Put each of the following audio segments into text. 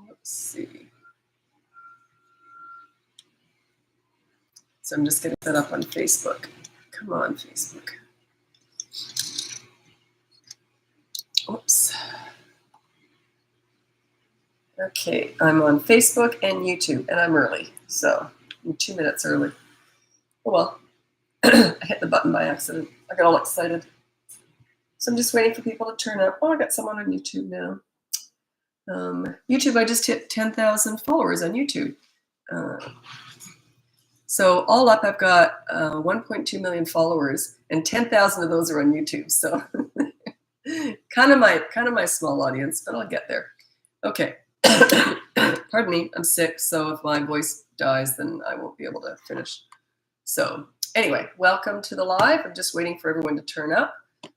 Let's see. So I'm just getting that up on Facebook. Come on, Facebook. Oops. Okay, I'm on Facebook and YouTube, and I'm early, so I'm 2 minutes early. Oh well, I hit the button by accident. I got all excited. So I'm just waiting for people to turn up. Oh, I got someone on YouTube now. YouTube, I just hit 10,000 followers on YouTube. So all up, I've got 1.2 million followers, and 10,000 of those are on YouTube. So kind of my small audience, but I'll get there. Okay. Pardon me, I'm sick, so if my voice dies, then I won't be able to finish. So anyway, welcome to the live. I'm just waiting for everyone to turn up.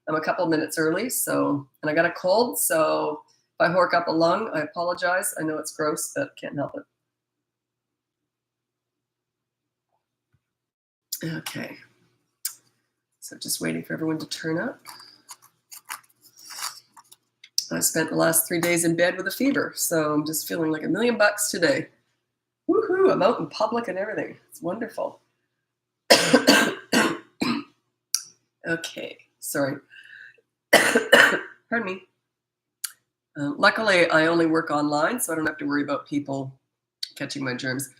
I'm a couple minutes early, and I got a cold, so if I hork up a lung, I apologize. I know it's gross, but can't help it. Okay, so just waiting for everyone to turn up. I spent the last 3 days in bed with a fever, so I'm just feeling like $1 million today. Woohoo, I'm out in public and everything. It's wonderful. Okay, sorry. Pardon me. Luckily, I only work online, so I don't have to worry about people catching my germs.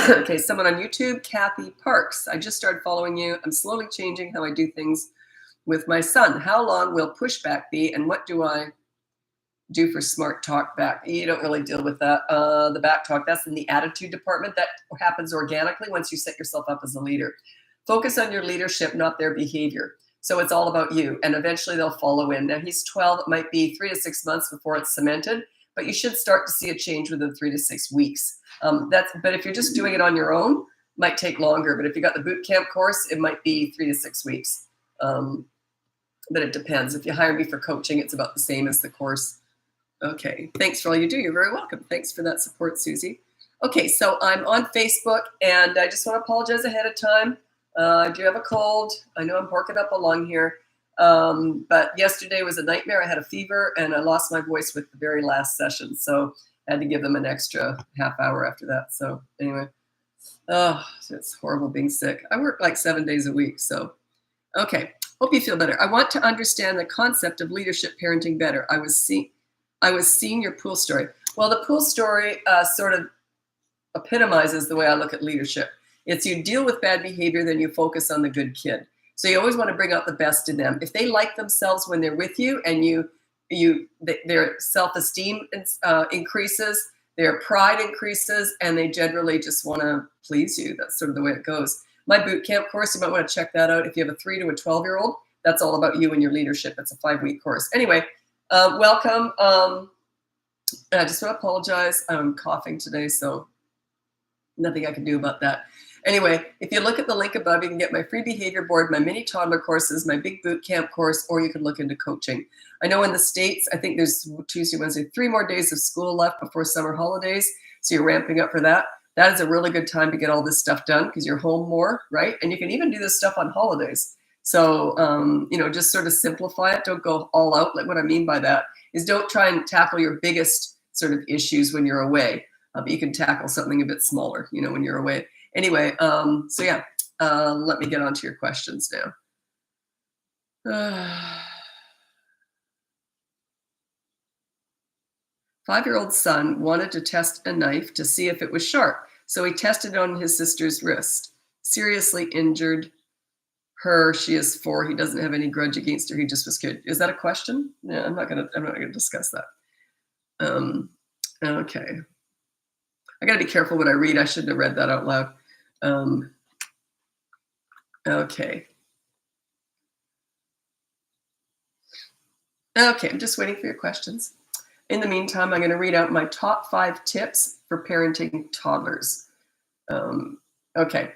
Okay, someone on YouTube, Kathy Parks. I just started following you. I'm slowly changing how I do things with my son. How long will pushback be, and what do I do for smart talk back? You don't really deal with that. The back talk, that's in the attitude department. That happens organically once you set yourself up as a leader. Focus on your leadership, not their behavior. So it's all about you, and eventually they'll follow in. Now he's 12. It might be 3 to 6 months before it's cemented, but you should start to see a change within 3 to 6 weeks. But if you're just doing it on your own, it might take longer. But if you got the boot camp course, it might be 3 to 6 weeks. But it depends. If you hire me for coaching, it's about the same as the course. Okay, thanks for all you do. You're very welcome. Thanks for that support, Susie. Okay, so I'm on Facebook, and I just want to apologize ahead of time. I do have a cold. I know I'm horking up a lung here. But yesterday was a nightmare. I had a fever, and I lost my voice with the very last session. So I had to give them an extra half hour after that. So anyway, it's horrible being sick. I work like 7 days a week. So, okay. Hope you feel better. I want to understand the concept of leadership parenting better. I was seeing your pool story. Well, the pool story sort of epitomizes the way I look at leadership. It's you deal with bad behavior, then you focus on the good kid. So you always want to bring out the best in them. If they like themselves when they're with you, and their self-esteem increases, their pride increases, and they generally just want to please you. That's sort of the way it goes. My boot camp course, you might want to check that out. If you have a 3 to a 12-year-old, that's all about you and your leadership. It's a 5-week course. Anyway, welcome. I just want to apologize. I'm coughing today, so nothing I can do about that. Anyway, if you look at the link above, you can get my free behavior board, my mini toddler courses, my big boot camp course, or you can look into coaching. I know in the States, I think there's Tuesday, Wednesday, 3 more days of school left before summer holidays. So you're ramping up for that. That is a really good time to get all this stuff done because you're home more, right? And you can even do this stuff on holidays. So, just sort of simplify it. Don't go all out. Like what I mean by that is don't try and tackle your biggest sort of issues when you're away. But you can tackle something a bit smaller, when you're away. Anyway, let me get on to your questions now. 5-year-old son wanted to test a knife to see if it was sharp. So he tested it on his sister's wrist. Seriously injured her. She is 4. He doesn't have any grudge against her. He just was scared. Is that a question? Yeah, I'm not gonna discuss that. Okay. I gotta be careful what I read. I shouldn't have read that out loud. Okay. Okay, I'm just waiting for your questions. In the meantime, I'm going to read out my top 5 tips for parenting toddlers. Okay,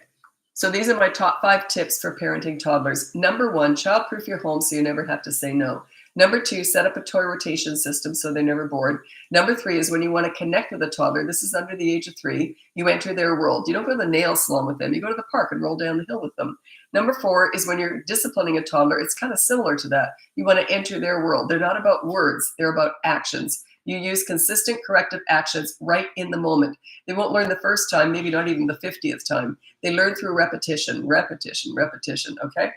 so these are my top 5 tips for parenting toddlers. Number 1, childproof your home so you never have to say no. Number 2, set up a toy rotation system so they're never bored. Number 3 is when you want to connect with a toddler, this is under the age of 3, you enter their world. You don't go to the nail salon with them. You go to the park and roll down the hill with them. Number 4 is when you're disciplining a toddler, it's kind of similar to that. You want to enter their world. They're not about words. They're about actions. You use consistent corrective actions right in the moment. They won't learn the first time, maybe not even the 50th time. They learn through repetition, repetition, repetition, okay?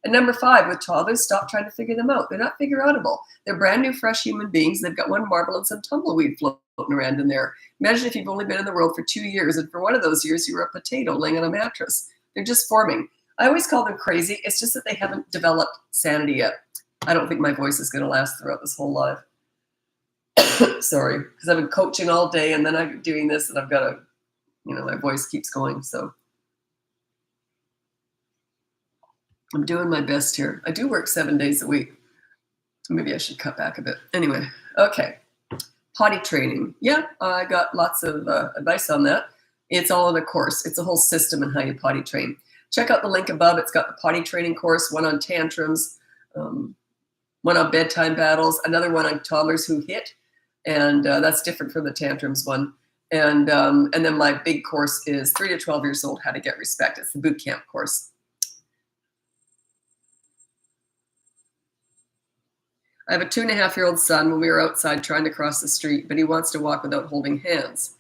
And number 5, with toddlers, stop trying to figure them out. They're not figure-outable. They're brand new, fresh human beings. They've got one marble and some tumbleweed floating around in there. Imagine if you've only been in the world for 2 years, and for one of those years, you were a potato laying on a mattress. They're just forming. I always call them crazy. It's just that they haven't developed sanity yet. I don't think my voice is going to last throughout this whole live. Sorry, because I've been coaching all day, and then I'm doing this, and I've got to, my voice keeps going, so. I'm doing my best here. I do work 7 days a week. Maybe I should cut back a bit. Anyway, okay. Potty training. Yeah, I got lots of advice on that. It's all in a course. It's a whole system in how you potty train. Check out the link above. It's got the potty training course, one on tantrums, one on bedtime battles, another one on toddlers who hit, and that's different from the tantrums one. And then my big course is 3 to 12 years old, how to get respect. It's the boot camp course. I have a 2.5-year-old son. When we were outside trying to cross the street, but he wants to walk without holding hands.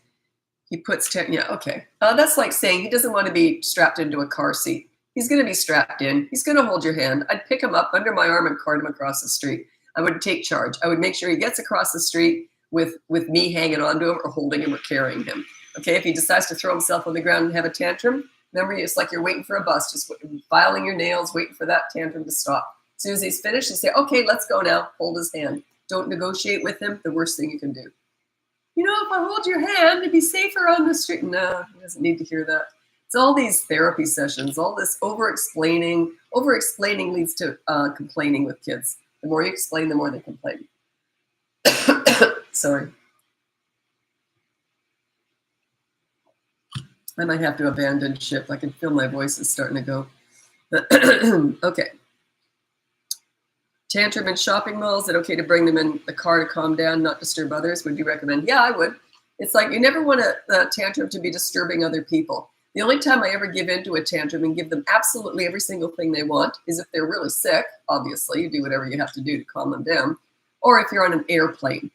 He puts, okay. That's like saying he doesn't want to be strapped into a car seat. He's going to be strapped in. He's going to hold your hand. I'd pick him up under my arm and cart him across the street. I would take charge. I would make sure he gets across the street with me hanging onto him or holding him or carrying him. Okay, if he decides to throw himself on the ground and have a tantrum, remember, it's like you're waiting for a bus, just filing your nails, waiting for that tantrum to stop. As soon as he's finished, you say, okay, let's go now. Hold his hand. Don't negotiate with him. The worst thing you can do. If I hold your hand, it'd be safer on the street. No, he doesn't need to hear that. It's all these therapy sessions, all this over-explaining. Over-explaining leads to complaining with kids. The more you explain, the more they complain. Sorry. I might have to abandon ship. I can feel my voice is starting to go. Okay. Tantrum in shopping malls, is it okay to bring them in the car to calm down, not disturb others? Would you recommend? Yeah, I would. It's like you never want a tantrum to be disturbing other people. The only time I ever give in to a tantrum and give them absolutely every single thing they want is if they're really sick. Obviously, you do whatever you have to do to calm them down. Or if you're on an airplane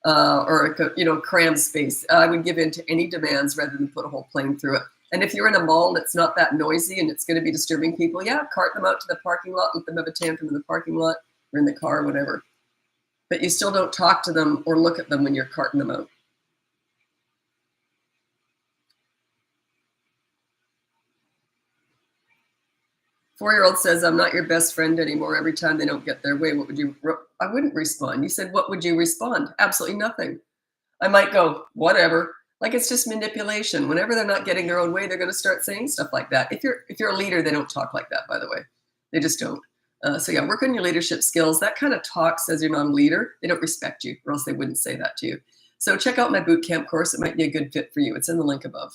or a crammed space, I would give in to any demands rather than put a whole plane through it. And if you're in a mall and it's not that noisy and it's going to be disturbing people, yeah, cart them out to the parking lot, let them have a tantrum in the parking lot or in the car, whatever. But you still don't talk to them or look at them when you're carting them out. Four-year-old says, I'm not your best friend anymore. Every time they don't get their way, what would you? I wouldn't respond. You said, what would you respond? Absolutely nothing. I might go, whatever. Like it's just manipulation. Whenever they're not getting their own way, they're going to start saying stuff like that. If you're a leader, they don't talk like that, by the way. They just don't. So yeah, work on your leadership skills. That kind of talk says you're not a leader. They don't respect you, or else they wouldn't say that to you. So check out my boot camp course. It might be a good fit for you. It's in the link above.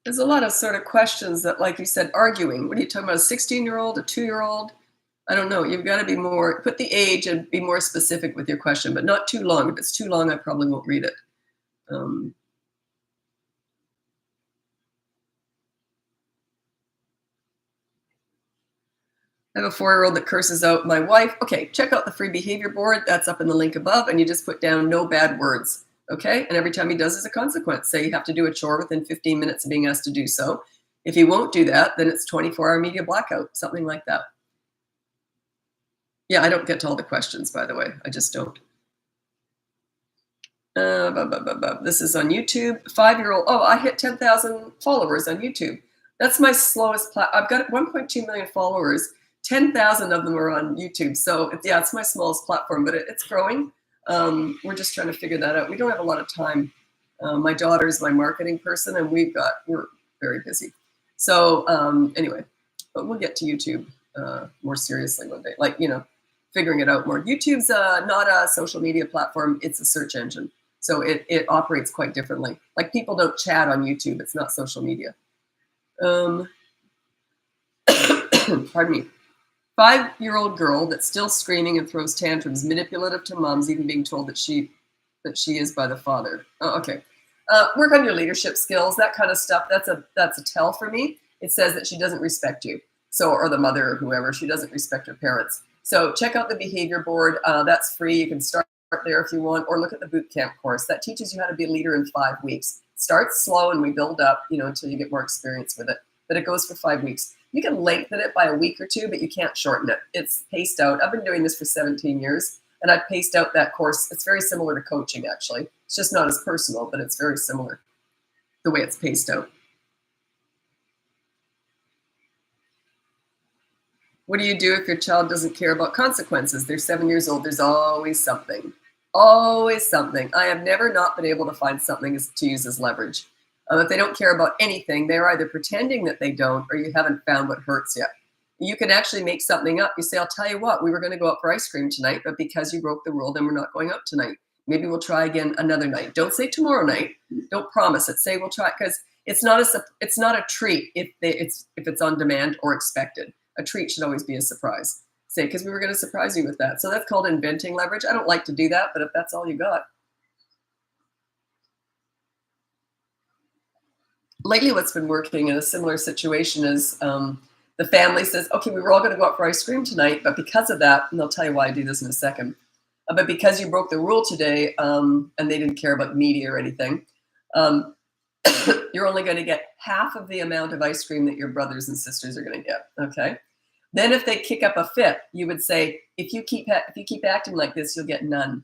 There's a lot of sort of questions that, like you said, arguing. What are you talking about, a 16-year-old, a 2-year-old? I don't know. You've got to be more, put the age and be more specific with your question, but not too long. If it's too long, I probably won't read it. I have a 4-year-old that curses out my wife. Okay, check out the free behavior board. That's up in the link above, and you just put down no bad words. Okay, and every time he does, there's a consequence. Say you have to do a chore within 15 minutes of being asked to do so. If he won't do that, then it's 24-hour media blackout, something like that. Yeah, I don't get to all the questions, by the way. I just don't. This is on YouTube. 5-year-old. Oh, I hit 10,000 followers on YouTube. That's my slowest. I've got 1.2 million followers. 10,000 of them are on YouTube. So it's my smallest platform, but it's growing. We're just trying to figure that out. We don't have a lot of time. My daughter's my marketing person, and we're very busy. So anyway, but we'll get to YouTube more seriously one day. Like, figuring it out more. YouTube's not a social media platform. It's a search engine. So it operates quite differently. Like people don't chat on YouTube. It's not social media. Pardon me. 5-year-old girl that's still screaming and throws tantrums, manipulative to moms, even being told that she is by the father. Oh, okay. Work on your leadership skills, that kind of stuff. That's a tell for me. It says that she doesn't respect you. So, or the mother or whoever, she doesn't respect her parents. So check out the behavior board. That's free. You can start there if you want, or look at the boot camp course. That teaches you how to be a leader in 5 weeks. Start slow and we build up, until you get more experience with it. But it goes for 5 weeks. You can lengthen it by a week or two, but you can't shorten it. It's paced out. I've been doing this for 17 years, and I've paced out that course. It's very similar to coaching, actually. It's just not as personal, but it's very similar, the way it's paced out. What do you do if your child doesn't care about consequences? They're 7 years old. There's always something. Always something. I have never not been able to find something to use as leverage. If they don't care about anything, they're either pretending that they don't, or you haven't found what hurts yet. You can actually make something up. You say, I'll tell you what, we were going to go out for ice cream tonight, but because you broke the rule, then we're not going out tonight. Maybe we'll try again another night. Don't say tomorrow night. Don't promise it. Say we'll try, because it's not a treat if it's on demand or expected. A treat should always be a surprise. Say, because we were going to surprise you with that. So that's called inventing leverage. I don't like to do that, but if that's all you got. Lately, what's been working in a similar situation is the family says, okay, we were all going to go out for ice cream tonight, but because of that, and they'll tell you why I do this in a second, but because you broke the rule today and they didn't care about media or anything, you're only going to get half of the amount of ice cream that your brothers and sisters are going to get, okay? Then if they kick up a fit, you would say, if you keep acting like this, you'll get none.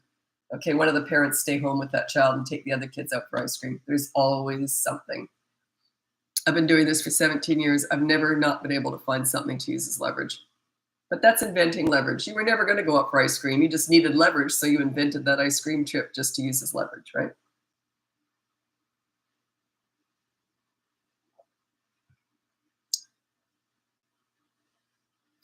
Okay, one of the parents stay home with that child and take the other kids out for ice cream. There's always something. I've been doing this for 17 years. I've never not been able to find something to use as leverage. But that's inventing leverage. You were never going to go out for ice cream. You just needed leverage, so you invented that ice cream trip just to use as leverage, right?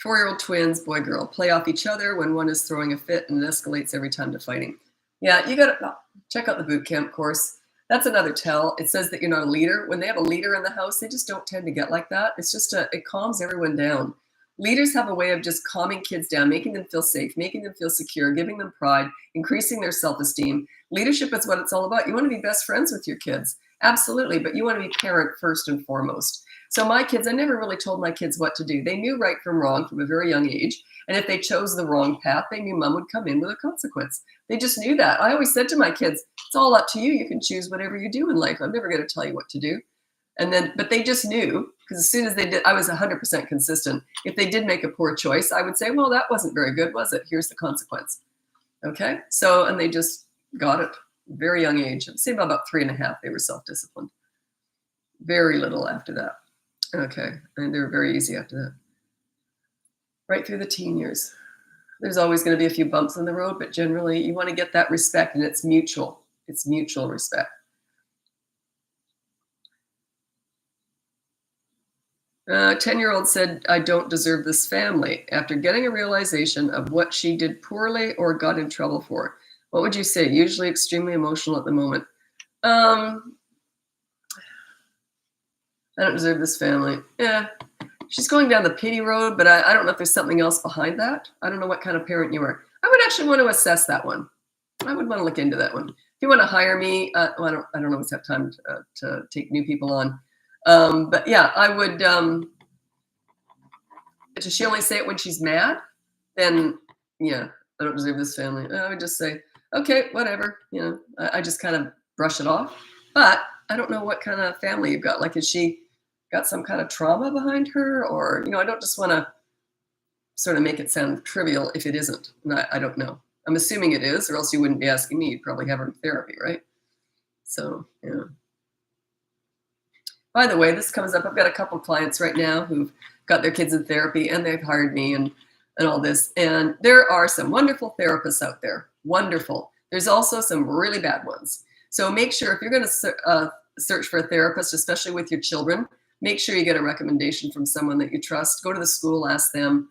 Four-year-old twins, boy, girl, play off each other when one is throwing a fit and it escalates every time to fighting. Yeah, you got to check out the boot camp course. That's another tell. It says that you're not a leader. When they have a leader in the house, they just don't tend to get like that. It's just it calms everyone down. Leaders have a way of just calming kids down, making them feel safe, making them feel secure, giving them pride, increasing their self-esteem. Leadership is what it's all about. You want to be best friends with your kids. Absolutely. But you want to be parent first and foremost. So my kids, I never really told my kids what to do. They knew right from wrong from a very young age. And if they chose the wrong path, they knew mom would come in with a consequence. They just knew that. I always said to my kids, it's all up to you. You can choose whatever you do in life. I'm never going to tell you what to do. But they just knew, because as soon as they did, I was 100% consistent. If they did make a poor choice, I would say, well, that wasn't very good, was it? Here's the consequence. Okay. So, and they just got it. Very young age. I'd say about 3.5, they were self-disciplined. Very little after that. Okay. And they were very easy after that. Right through the teen years. There's always going to be a few bumps in the road, but generally you want to get that respect, and it's mutual. It's mutual respect. A 10-year-old said, I don't deserve this family after getting a realization of what she did poorly or got in trouble for. What would you say? Usually extremely emotional at the moment. I don't deserve this family. Yeah. She's going down the pity road, but I don't know if there's something else behind that. I don't know what kind of parent you are. I would actually want to assess that one. I would want to look into that one. If you want to hire me, well, I don't always have time to take new people on. But yeah, I would, does she only say it when she's mad? Then, yeah, I don't deserve this family. I would just say, okay, whatever. I just kind of brush it off. But I don't know what kind of family you've got. Like, has she got some kind of trauma behind her? Or, I don't just want to sort of make it sound trivial if it isn't. And I don't know. I'm assuming it is, or else you wouldn't be asking me. You'd probably have her in therapy, right? So, yeah. By the way, this comes up. I've got a couple clients right now who've got their kids in therapy, and they've hired me and all this. And there are some wonderful therapists out there. Wonderful. There's also some really bad ones. So make sure if you're going to search for a therapist, especially with your children, make sure you get a recommendation from someone that you trust. Go to the school, ask them.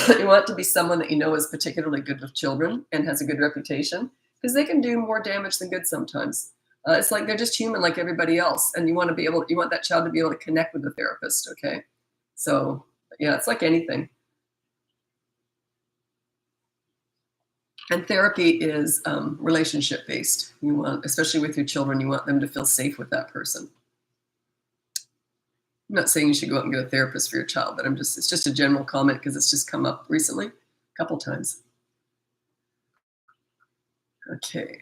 You want it to be someone that you know is particularly good with children and has a good reputation, because they can do more damage than good sometimes. It's like they're just human like everybody else. And you want that child to be able to connect with the therapist, okay? So, yeah, it's like anything. And therapy is relationship based. You want, especially with your children, you want them to feel safe with that person. I'm not saying you should go out and get a therapist for your child, but it's just a general comment because it's just come up recently a couple times. Okay.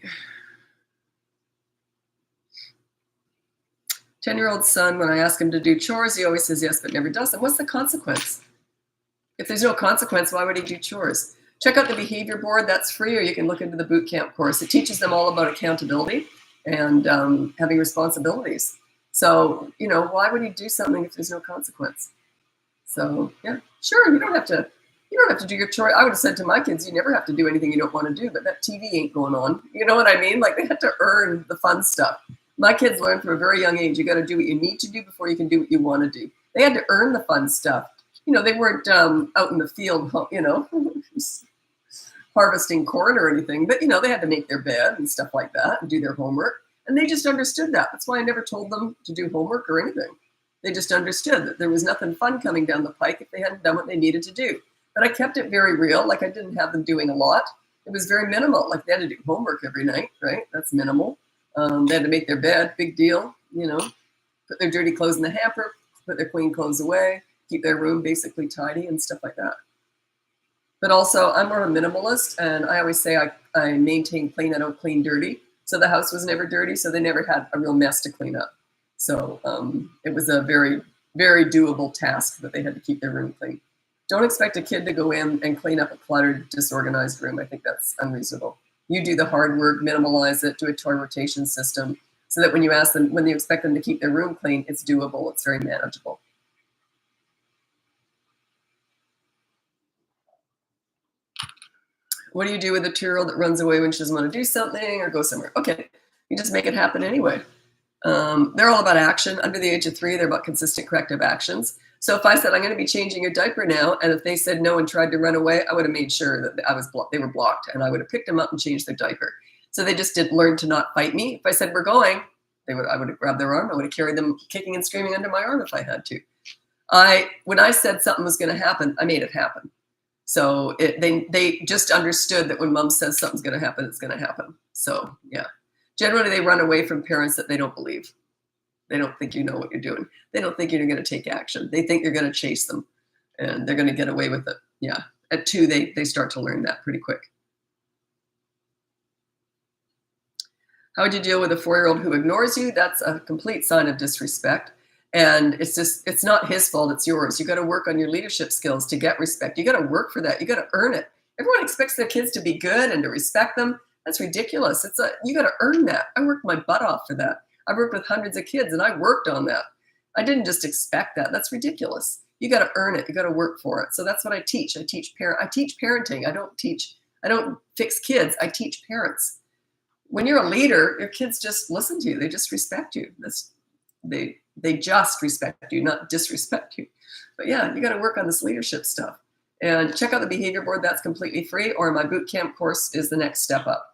10-year-old son, when I ask him to do chores, he always says yes, but never does them. What's the consequence? If there's no consequence, why would he do chores? Check out the behavior board. That's free, or you can look into the boot camp course. It teaches them all about accountability and having responsibilities. So, why would he do something if there's no consequence? So, yeah, sure, you don't have to do your chore. I would have said to my kids, you never have to do anything you don't want to do, but that TV ain't going on. You know what I mean? Like, they have to earn the fun stuff. My kids learned from a very young age, you got to do what you need to do before you can do what you want to do. They had to earn the fun stuff. They weren't out in the field, harvesting corn or anything, but, they had to make their bed and stuff like that and do their homework. And they just understood that. That's why I never told them to do homework or anything. They just understood that there was nothing fun coming down the pike if they hadn't done what they needed to do. But I kept it very real. Like, I didn't have them doing a lot. It was very minimal. Like, they had to do homework every night, right? That's minimal. They had to make their bed, big deal, put their dirty clothes in the hamper, put their clean clothes away, keep their room basically tidy and stuff like that. But also, I'm more of a minimalist, and I always say I maintain clean, I don't clean dirty. So the house was never dirty, so they never had a real mess to clean up. So it was a very, very doable task that they had to keep their room clean. Don't expect a kid to go in and clean up a cluttered, disorganized room. I think that's unreasonable. You do the hard work, minimalize it, do a toy rotation system, so that when you expect them to keep their room clean, it's doable, it's very manageable. What do you do with a 2-year-old that runs away when she doesn't want to do something or go somewhere? Okay, you just make it happen anyway. They're all about action. Under the age of 3, they're about consistent corrective actions. So if I said, I'm going to be changing your diaper now, and if they said no and tried to run away, I would have made sure that they were blocked, and I would have picked them up and changed their diaper. So they just didn't learn to not fight me. If I said, we're going, I would have grabbed their arm. I would have carried them kicking and screaming under my arm if I had to. When I said something was going to happen, I made it happen. So they just understood that when mom says something's going to happen, it's going to happen. So yeah, generally they run away from parents that they don't believe. They don't think you know what you're doing. They don't think you're going to take action. They think you're going to chase them, and they're going to get away with it. Yeah, at 2, they start to learn that pretty quick. How would you deal with a 4-year-old who ignores you? That's a complete sign of disrespect. And it's not his fault, it's yours. You got to work on your leadership skills to get respect. You got to work for that. You got to earn it. Everyone expects their kids to be good and to respect them. That's ridiculous. You got to earn that. I worked my butt off for that. I worked with hundreds of kids and I worked on that. I didn't just expect that. That's ridiculous. You got to earn it. You got to work for it. So that's what I teach. I teach parenting. I don't fix kids. I teach parents. When you're a leader, your kids just listen to you. They just respect you. They just respect you, not disrespect you. But yeah, you got to work on this leadership stuff. And check out the behavior board. That's completely free. Or my boot camp course is the next step up.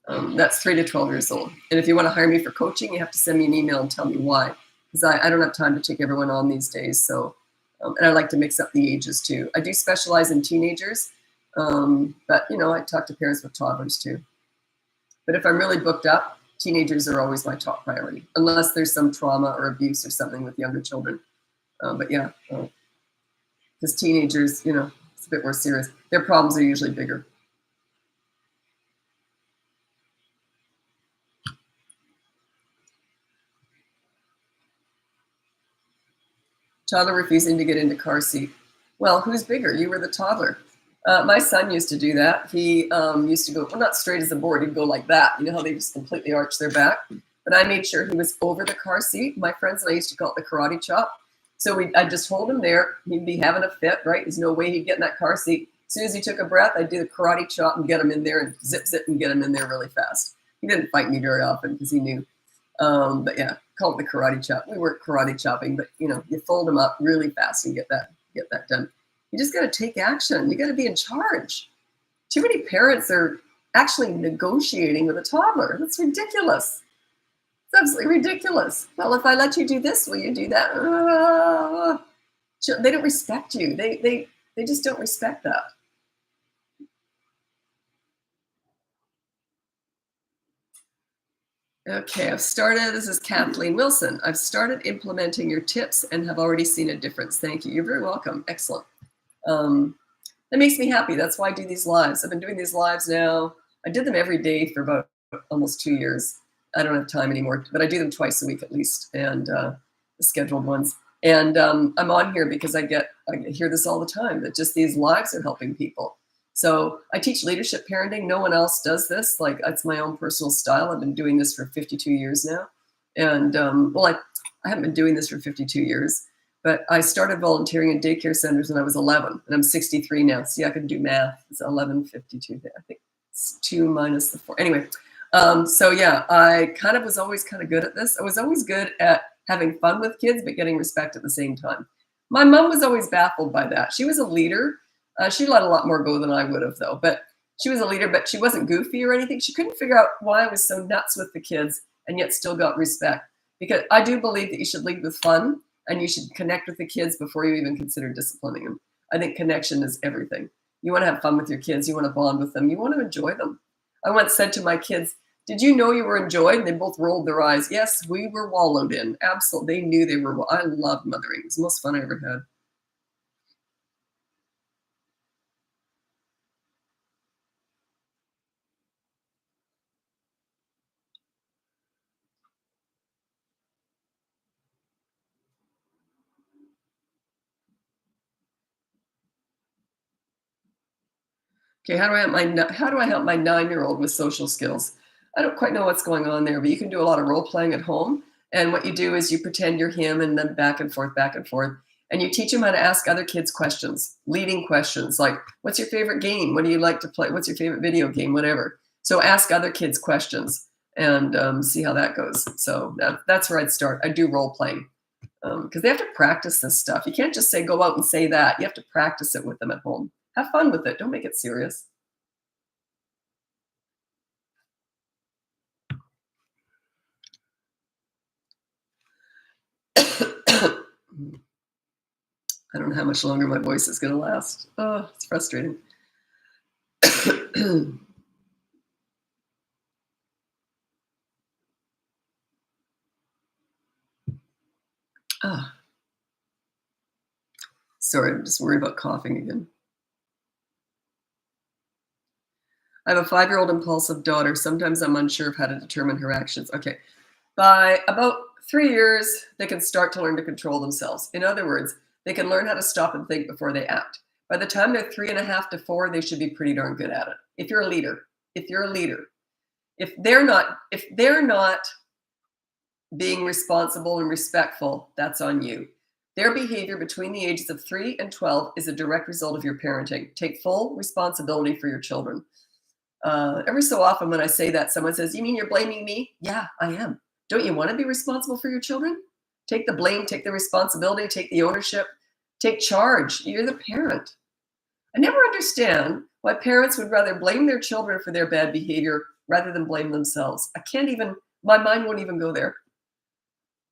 That's 3 to 12 years old. And if you want to hire me for coaching, you have to send me an email and tell me why. Because I don't have time to take everyone on these days. So, and I like to mix up the ages too. I do specialize in teenagers. But, I talk to parents with toddlers too. But if I'm really booked up, teenagers are always my top priority, unless there's some trauma or abuse or something with younger children. But yeah, because teenagers, it's a bit more serious. Their problems are usually bigger. Toddler refusing to get into car seat. Well, who's bigger? You or the toddler? My son used to do that. He used to go, well, not straight as a board. He'd go like that. You know how they just completely arch their back? But I made sure he was over the car seat. My friends and I used to call it the karate chop. So I'd just hold him there. He'd be having a fit, right? There's no way he'd get in that car seat. As soon as he took a breath, I'd do the karate chop and get him in there and zip and get him in there really fast. He didn't fight me very often because he knew. But yeah, call it the karate chop. We weren't karate chopping, but you fold him up really fast and get that done. You just got to take action. You got to be in charge. Too many parents are actually negotiating with a toddler. That's ridiculous. It's absolutely ridiculous. Well, if I let you do this, will you do that? They don't respect you. They just don't respect that. Okay, this is Kathleen Wilson. I've started implementing your tips and have already seen a difference. Thank you. You're very welcome. Excellent. That makes me happy. That's why I do these lives. I've been doing these lives now. I did them every day for about almost 2 years. I don't have time anymore, but I do them twice a week at least, and the scheduled ones. And I'm on here because I hear this all the time, that just these lives are helping people. So I teach leadership parenting. No one else does this. Like, that's my own personal style. I've been doing this for 52 years now. And I haven't been doing this for 52 years, but I started volunteering in daycare centers when I was 11, and I'm 63 now. See, I can do math. It's 11:52. I think it's 2 minus the 4. Anyway, so yeah, I kind of was always kind of good at this. I was always good at having fun with kids, but getting respect at the same time. My mom was always baffled by that. She was a leader. She let a lot more go than I would have, though. But she was a leader, but she wasn't goofy or anything. She couldn't figure out why I was so nuts with the kids and yet still got respect. Because I do believe that you should lead with fun and you should connect with the kids before you even consider disciplining them. I think connection is everything. You want to have fun with your kids. You want to bond with them. You want to enjoy them. I once said to my kids, "Did you know you were enjoyed?" And they both rolled their eyes. Yes, we were wallowed in. Absolutely. They knew they were. I loved mothering. It was the most fun I ever had. Okay, how do I help my 9-year-old with social skills? I don't quite know what's going on there, but you can do a lot of role playing at home. And what you do is you pretend you're him, and then back and forth. And you teach him how to ask other kids questions, leading questions like, "What's your favorite game? What do you like to play? What's your favorite video game?" Whatever. So ask other kids questions and see how that goes. So that's where I'd start. I do role playing because they have to practice this stuff. You can't just say, "Go out and say that." You have to practice it with them at home. Have fun with it. Don't make it serious. I don't know how much longer my voice is going to last. Oh, it's frustrating. Ah, sorry, I'm just worried about coughing again. I have a 5-year-old impulsive daughter. Sometimes I'm unsure of how to determine her actions. Okay. By about 3 years, they can start to learn to control themselves. In other words, they can learn how to stop and think before they act. By the time they're 3.5 to 4, they should be pretty darn good at it. If you're a leader, if they're not being responsible and respectful, that's on you. Their behavior between the ages of 3 and 12 is a direct result of your parenting. Take full responsibility for your children. Every so often when I say that, someone says, "You mean you're blaming me?" Yeah, I am. Don't you want to be responsible for your children? Take the blame, take the responsibility, take the ownership, take charge. You're the parent. I never understand why parents would rather blame their children for their bad behavior rather than blame themselves. My mind won't even go there.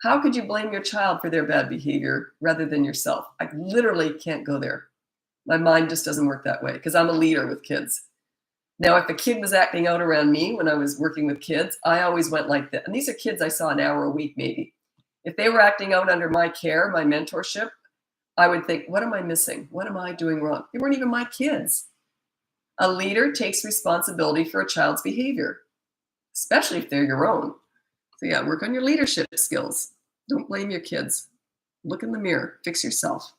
How could you blame your child for their bad behavior rather than yourself? I literally can't go there. My mind just doesn't work that way because I'm a leader with kids. Now, if a kid was acting out around me when I was working with kids, I always went like that. And these are kids I saw an hour a week, maybe. If they were acting out under my care, my mentorship, I would think, what am I missing? What am I doing wrong? They weren't even my kids. A leader takes responsibility for a child's behavior, especially if they're your own. So yeah, work on your leadership skills. Don't blame your kids. Look in the mirror, fix yourself.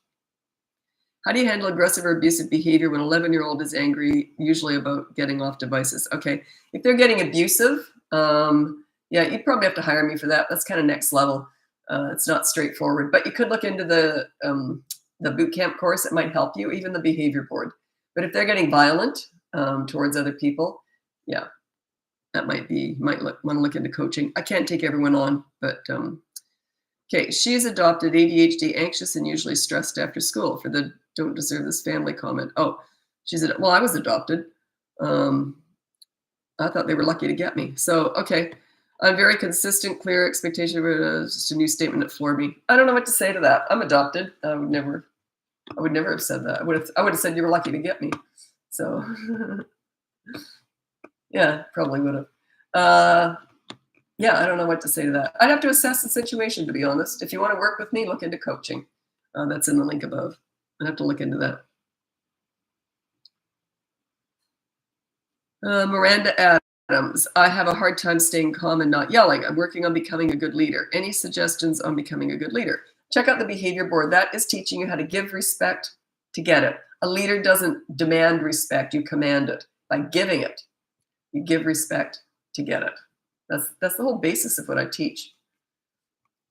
How do you handle aggressive or abusive behavior when an 11-year-old is angry, usually about getting off devices? Okay, if they're getting abusive, yeah, you'd probably have to hire me for that. That's kind of next level. It's not straightforward, but you could look into the boot camp course. It might help you, even the behavior board. But if they're getting violent towards other people, yeah, that might want to look into coaching. I can't take everyone on, but okay, she's adopted, ADHD, anxious, and usually stressed after school. For the "don't deserve this family" comment. Oh, well, I was adopted. I thought they were lucky to get me. So, okay. I'm very consistent, clear expectation. Just a new statement that floored me. I don't know what to say to that. I'm adopted. I would never have said that. I would have said you were lucky to get me. So, yeah, probably would have. Yeah, I don't know what to say to that. I'd have to assess the situation, to be honest. If you want to work with me, look into coaching. That's in the link above. I'd have to look into that. Miranda Adams, I have a hard time staying calm and not yelling. I'm working on becoming a good leader. Any suggestions on becoming a good leader? Check out the behavior board. That is teaching you how to give respect to get it. A leader doesn't demand respect, you command it. By giving it, you give respect to get it. That's the whole basis of what I teach.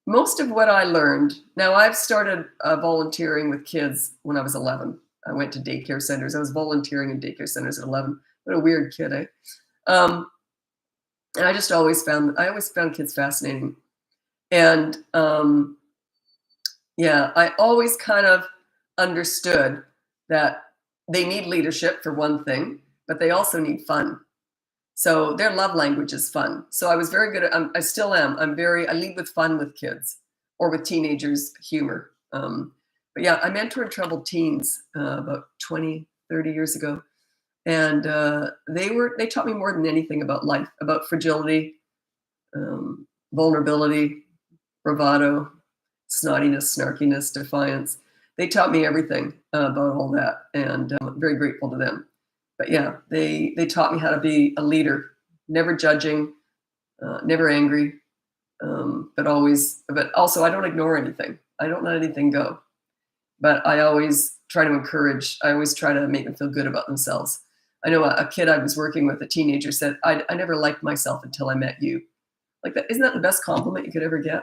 Most of what I learned, now I've started volunteering with kids when I was 11. I went to daycare centers. I was volunteering in daycare centers at 11. What a weird kid, eh? And I always found kids fascinating. And yeah, I always kind of understood that they need leadership for one thing, but they also need fun. So their love language is fun. So I was very good at, I still am. I lead with fun with kids or with teenagers, humor. But yeah, I mentored troubled teens about 20, 30 years ago. And they taught me more than anything about life, about fragility, vulnerability, bravado, snottiness, snarkiness, defiance. They taught me everything about all that, and I'm very grateful to them. But yeah, they taught me how to be a leader, never judging, never angry, but also I don't ignore anything. I don't let anything go. But I always try to encourage. I always try to make them feel good about themselves. I know a kid I was working with, a teenager, said, I never liked myself until I met you. Like that, isn't that the best compliment you could ever get?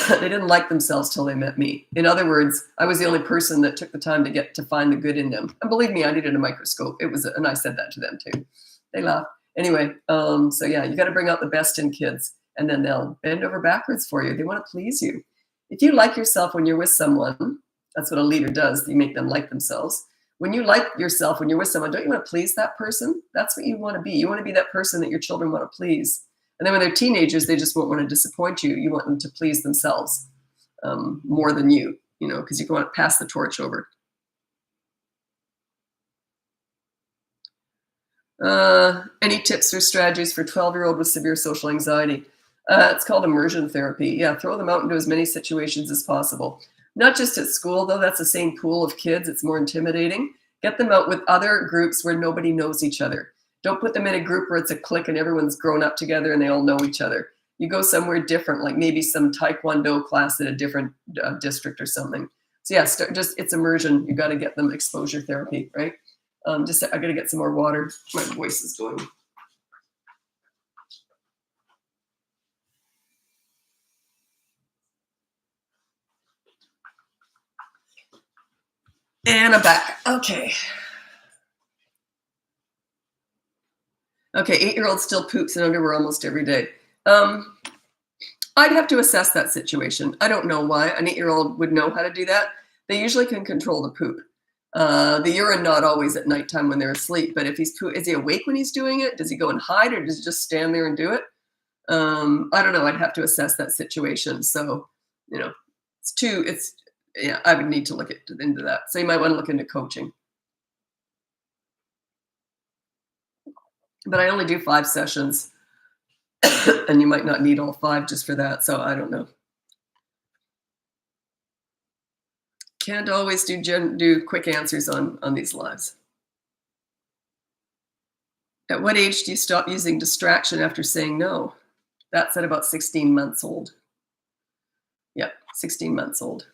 They didn't like themselves till they met me. In other words, I was the only person that took the time to find the good in them. And believe me, I needed a microscope. And I said that to them too. They laughed. Anyway, so yeah, you got to bring out the best in kids, and then they'll bend over backwards for you. They want to please you. If you like yourself when you're with someone, that's what a leader does. You make them like themselves. When you like yourself when you're with someone, don't you want to please that person? That's what you want to be. You want to be that person that your children want to please. And then when they're teenagers, they just won't want to disappoint you. You want them to please themselves more than you, because you want to pass the torch over. Any tips or strategies for 12-year-old with severe social anxiety? It's called immersion therapy. Yeah, throw them out into as many situations as possible. Not just at school, though. That's the same pool of kids. It's more intimidating. Get them out with other groups where nobody knows each other. Don't put them in a group where it's a clique and everyone's grown up together and they all know each other. You go somewhere different, like maybe some Taekwondo class at a different district or something. So yeah, it's immersion. You got to get them exposure therapy, right? I got to get some more water. My voice is going. And I'm back. Okay. Okay, 8-year-old still poops in underwear almost every day. I'd have to assess that situation. I don't know why an 8-year-old would know how to do that. They usually can control the poop. The urine not always at nighttime when they're asleep, but if is he awake when he's doing it? Does he go and hide, or does he just stand there and do it? I don't know. I'd have to assess that situation. So, I would need to look into that. So you might want to look into coaching. But I only do 5 sessions, and you might not need all 5 just for that. So I don't know. Can't always do quick answers on these lives. At what age do you stop using distraction after saying no? That's at about 16 months old. Yep, 16 months old.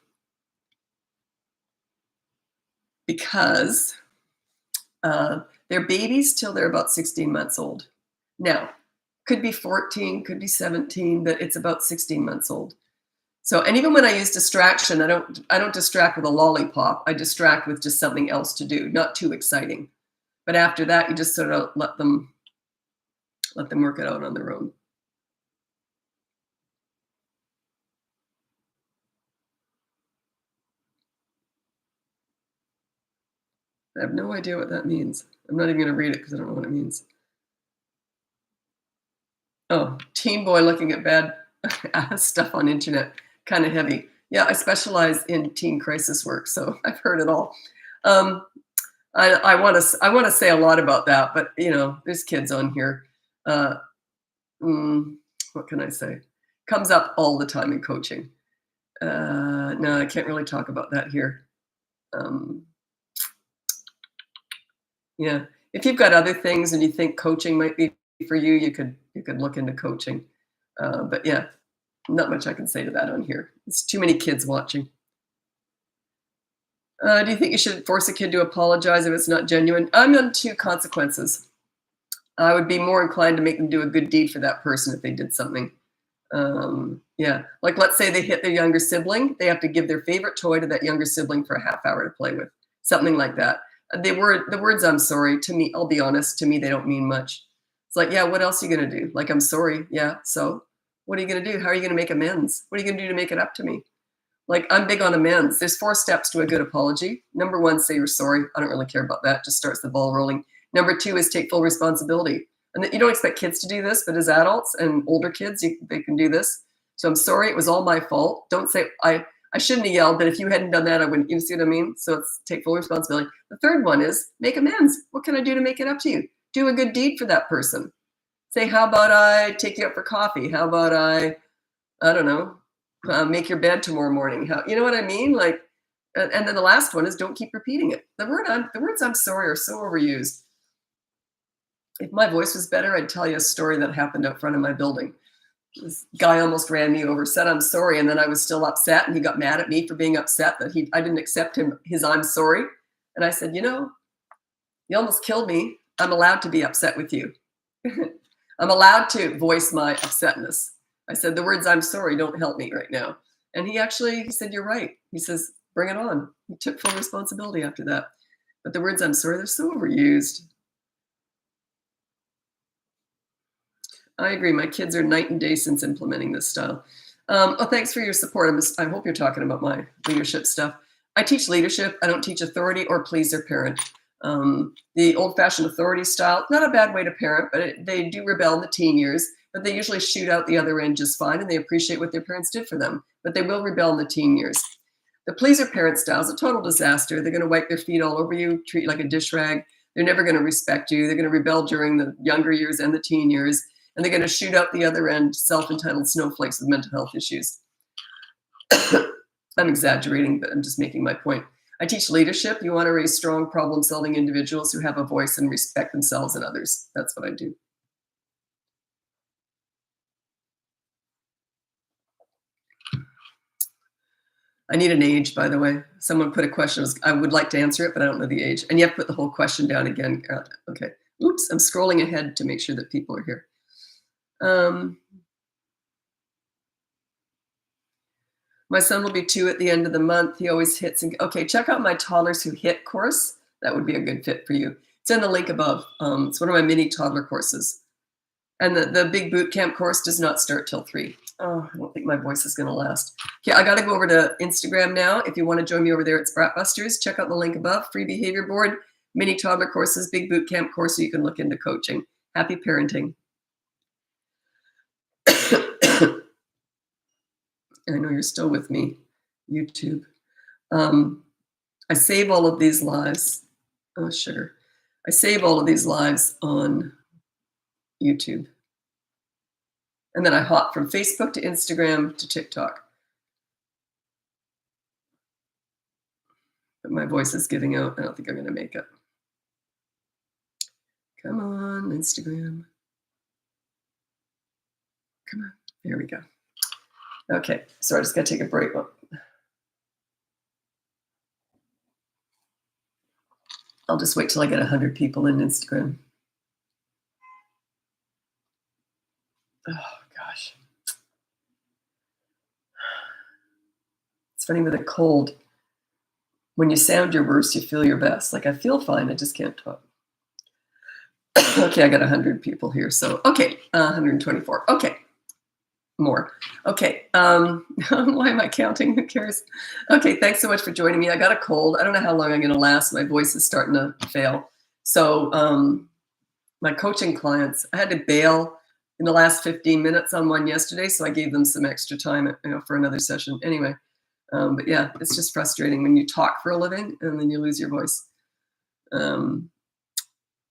Because they're babies till they're about 16 months old. Now, could be 14, could be 17, but it's about 16 months old. So, and even when I use distraction, I don't distract with a lollipop. I distract with just something else to do, not too exciting. But after that, you just sort of let them work it out on their own. I have no idea what that means. I'm not even going to read it because I don't know what it means. Oh, teen boy looking at bad stuff on internet. Kind of heavy. Yeah, I specialize in teen crisis work, so I've heard it all. I want to say a lot about that, but there's kids on here. what can I say? Comes up all the time in coaching. No, I can't really talk about that here. Yeah, if you've got other things and you think coaching might be for you, you could look into coaching. But yeah, not much I can say to that on here. It's too many kids watching. Do you think you should force a kid to apologize if it's not genuine? I'm into consequences. I would be more inclined to make them do a good deed for that person if they did something. Yeah, like let's say they hit their younger sibling, they have to give their favorite toy to that younger sibling for a half hour to play with, something like that. The words "I'm sorry" to me, I'll be honest, to me they don't mean much. It's like, yeah, what else are you gonna do? Like, I'm sorry, yeah. So, what are you gonna do? How are you gonna make amends? What are you gonna do to make it up to me? Like, I'm big on amends. There's 4 steps to a good apology. Number 1, say you're sorry. I don't really care about that. Just starts the ball rolling. Number 2 is take full responsibility. And you don't expect kids to do this, but as adults and older kids, they can do this. So I'm sorry, it was all my fault. Don't say, I shouldn't have yelled, but if you hadn't done that, I wouldn't. You see what I mean? So it's take full responsibility. The third one is make amends. What can I do to make it up to you? Do a good deed for that person. Say, how about I take you out for coffee? How about I don't know, make your bed tomorrow morning? How, you know what I mean? Like, and then the last one is don't keep repeating it. The words "I'm sorry" are so overused. If my voice was better, I'd tell you a story that happened out front of my building. This guy almost ran me over, said I'm sorry, and then I was still upset, and he got mad at me for being upset that I didn't accept his I'm sorry. And I said, you almost killed me. I'm allowed to be upset with you. I'm allowed to voice my upsetness. I said, the words "I'm sorry" don't help me right now. And he said, you're right. He says, bring it on. He took full responsibility after that. But the words "I'm sorry," they're so overused. I agree. My kids are night and day since implementing this style. Thanks for your support. I hope you're talking about my leadership stuff. I teach leadership. I don't teach authority or please their parent. The old-fashioned authority style, not a bad way to parent, but they do rebel in the teen years, but they usually shoot out the other end just fine, and they appreciate what their parents did for them, but they will rebel in the teen years. The pleaser parent style is a total disaster. They're going to wipe their feet all over you, treat you like a dish rag. They're never going to respect you. They're going to rebel during the younger years and the teen years. And they're going to shoot out the other end, self-entitled snowflakes with mental health issues. I'm exaggerating, but I'm just making my point. I teach leadership. You want to raise strong, problem-solving individuals who have a voice and respect themselves and others. That's what I do. I need an age, by the way. Someone put a question. I would like to answer it, but I don't know the age. And you have to put the whole question down again. Okay. Oops, I'm scrolling ahead to make sure that people are here. My son will be 2 at the end of the month. He always hits. Okay, check out my Toddlers Who Hit course. That would be a good fit for you. It's in the link above. It's one of my mini toddler courses. And the big boot camp course does not start till 3. Oh, I don't think my voice is going to last. Okay, I got to go over to Instagram now. If you want to join me over there, it's Bratbusters. Check out the link above. Free behavior board, mini toddler courses, big boot camp course, so you can look into coaching. Happy parenting. I know you're still with me, YouTube. I save all of these lives. Oh, sugar. I save all of these lives on YouTube. And then I hop from Facebook to Instagram to TikTok. But my voice is giving out. I don't think I'm going to make it. Come on, Instagram. Come on. There we go. Okay, so I just got to take a break. I'll just wait till I get 100 people in Instagram. Oh, gosh. It's funny with a cold. When you sound your worst, you feel your best. Like, I feel fine, I just can't talk. Okay, I got 100 people here. So, okay, 124. Okay. More. Okay. Why am I counting? Who cares? Okay. Thanks so much for joining me. I got a cold. I don't know how long I'm going to last. My voice is starting to fail. So my coaching clients, I had to bail in the last 15 minutes on one yesterday. So I gave them some extra time, for another session. Anyway, but yeah, it's just frustrating when you talk for a living and then you lose your voice.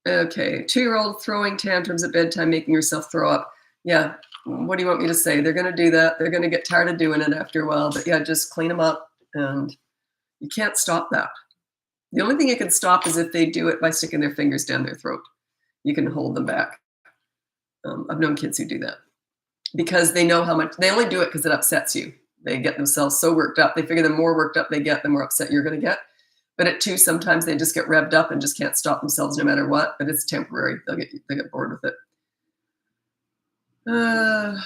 Okay. 2-year-old throwing tantrums at bedtime, making herself throw up. Yeah. What do you want me to say? They're going to do that. They're going to get tired of doing it after a while. But yeah, just clean them up, and you can't stop that. The only thing you can stop is if they do it by sticking their fingers down their throat. You can hold them back. I've known kids who do that because they know how much they only do it because it upsets you. They get themselves so worked up. They figure the more worked up they get, the more upset you're going to get. But at 2, sometimes they just get revved up and just can't stop themselves no matter what. But it's temporary. They get bored with it. Okay,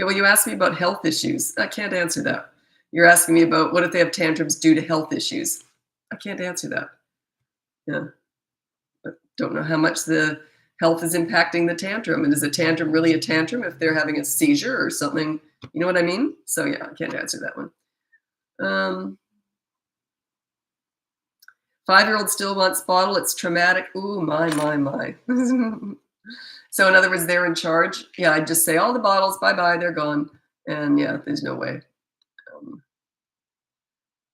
well, you asked me about health issues. I can't answer that. You're asking me about what if they have tantrums due to health issues. I can't answer that. Yeah. But don't know how much the health is impacting the tantrum. And is a tantrum really a tantrum if they're having a seizure or something? You know what I mean? So yeah, I can't answer that one. 5-year-old still wants bottle. It's traumatic. Ooh, my. So in other words, they're in charge. Yeah, I'd just say all the bottles, bye-bye, they're gone. And yeah, there's no way.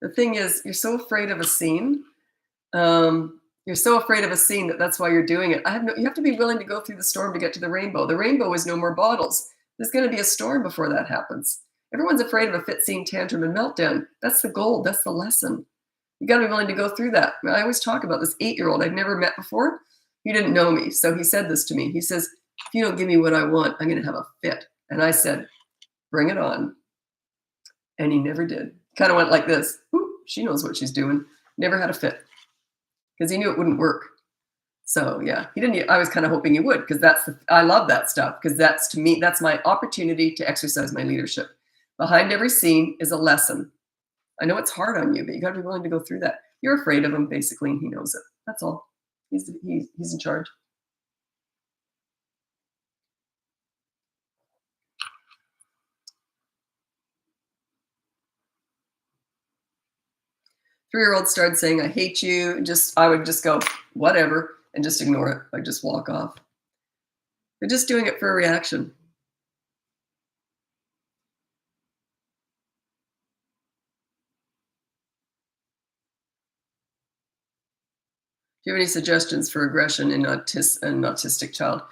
The thing is, you're so afraid of a scene. You're so afraid of a scene that's why you're doing it. You have to be willing to go through the storm to get to the rainbow. The rainbow is no more bottles. There's going to be a storm before that happens. Everyone's afraid of a fit scene, tantrum, and meltdown. That's the goal. That's the lesson. You got to be willing to go through that. I always talk about this 8-year-old I'd never met before. He didn't know me. So he said this to me. He says, if you don't give me what I want, I'm going to have a fit. And I said, bring it on. And he never did. Kind of went like this. Ooh, she knows what she's doing. Never had a fit because he knew it wouldn't work. So yeah, he didn't. I was kind of hoping he would because I love that stuff because to me, that's my opportunity to exercise my leadership. Behind every scene is a lesson. I know it's hard on you, but you got to be willing to go through that. You're afraid of him basically, and he knows it. That's all. He's in charge. Three-year-old started saying, I hate you. I would just go, whatever, and just ignore it. I'd just walk off. They're just doing it for a reaction. Do you have any suggestions for aggression in an autistic child?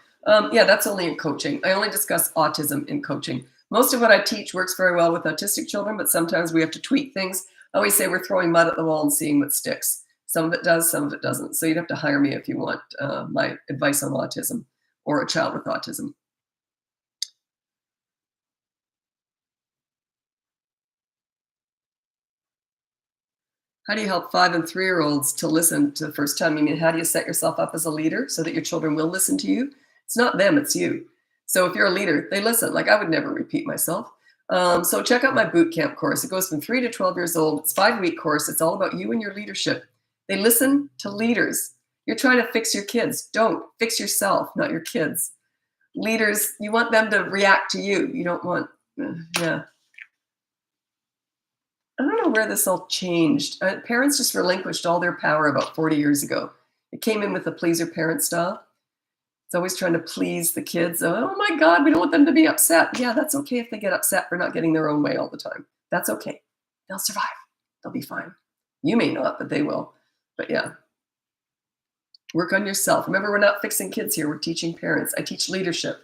Yeah, that's only in coaching. I only discuss autism in coaching. Most of what I teach works very well with autistic children, but sometimes we have to tweak things. I always say we're throwing mud at the wall and seeing what sticks. Some of it does, some of it doesn't. So you'd have to hire me if you want my advice on autism or a child with autism. How do you help 5 and 3-year-olds to listen to the first time? I mean, how do you set yourself up as a leader so that your children will listen to you? It's not them, it's you. So if you're a leader, they listen. Like I would never repeat myself. So check out my boot camp course. It goes from 3 to 12 years old. It's a 5-week course. It's all about you and your leadership. They listen to leaders. You're trying to fix your kids. Don't fix yourself, not your kids. Leaders, you want them to react to you. You don't want, yeah. I don't know where this all changed. Parents just relinquished all their power about 40 years ago. It came in with the pleaser parent style. It's always trying to please the kids. Oh my God, we don't want them to be upset. Yeah, that's okay if they get upset for not getting their own way all the time. That's okay. They'll survive. They'll be fine. You may not, but they will. But yeah, work on yourself. Remember, we're not fixing kids here. We're teaching parents. I teach leadership.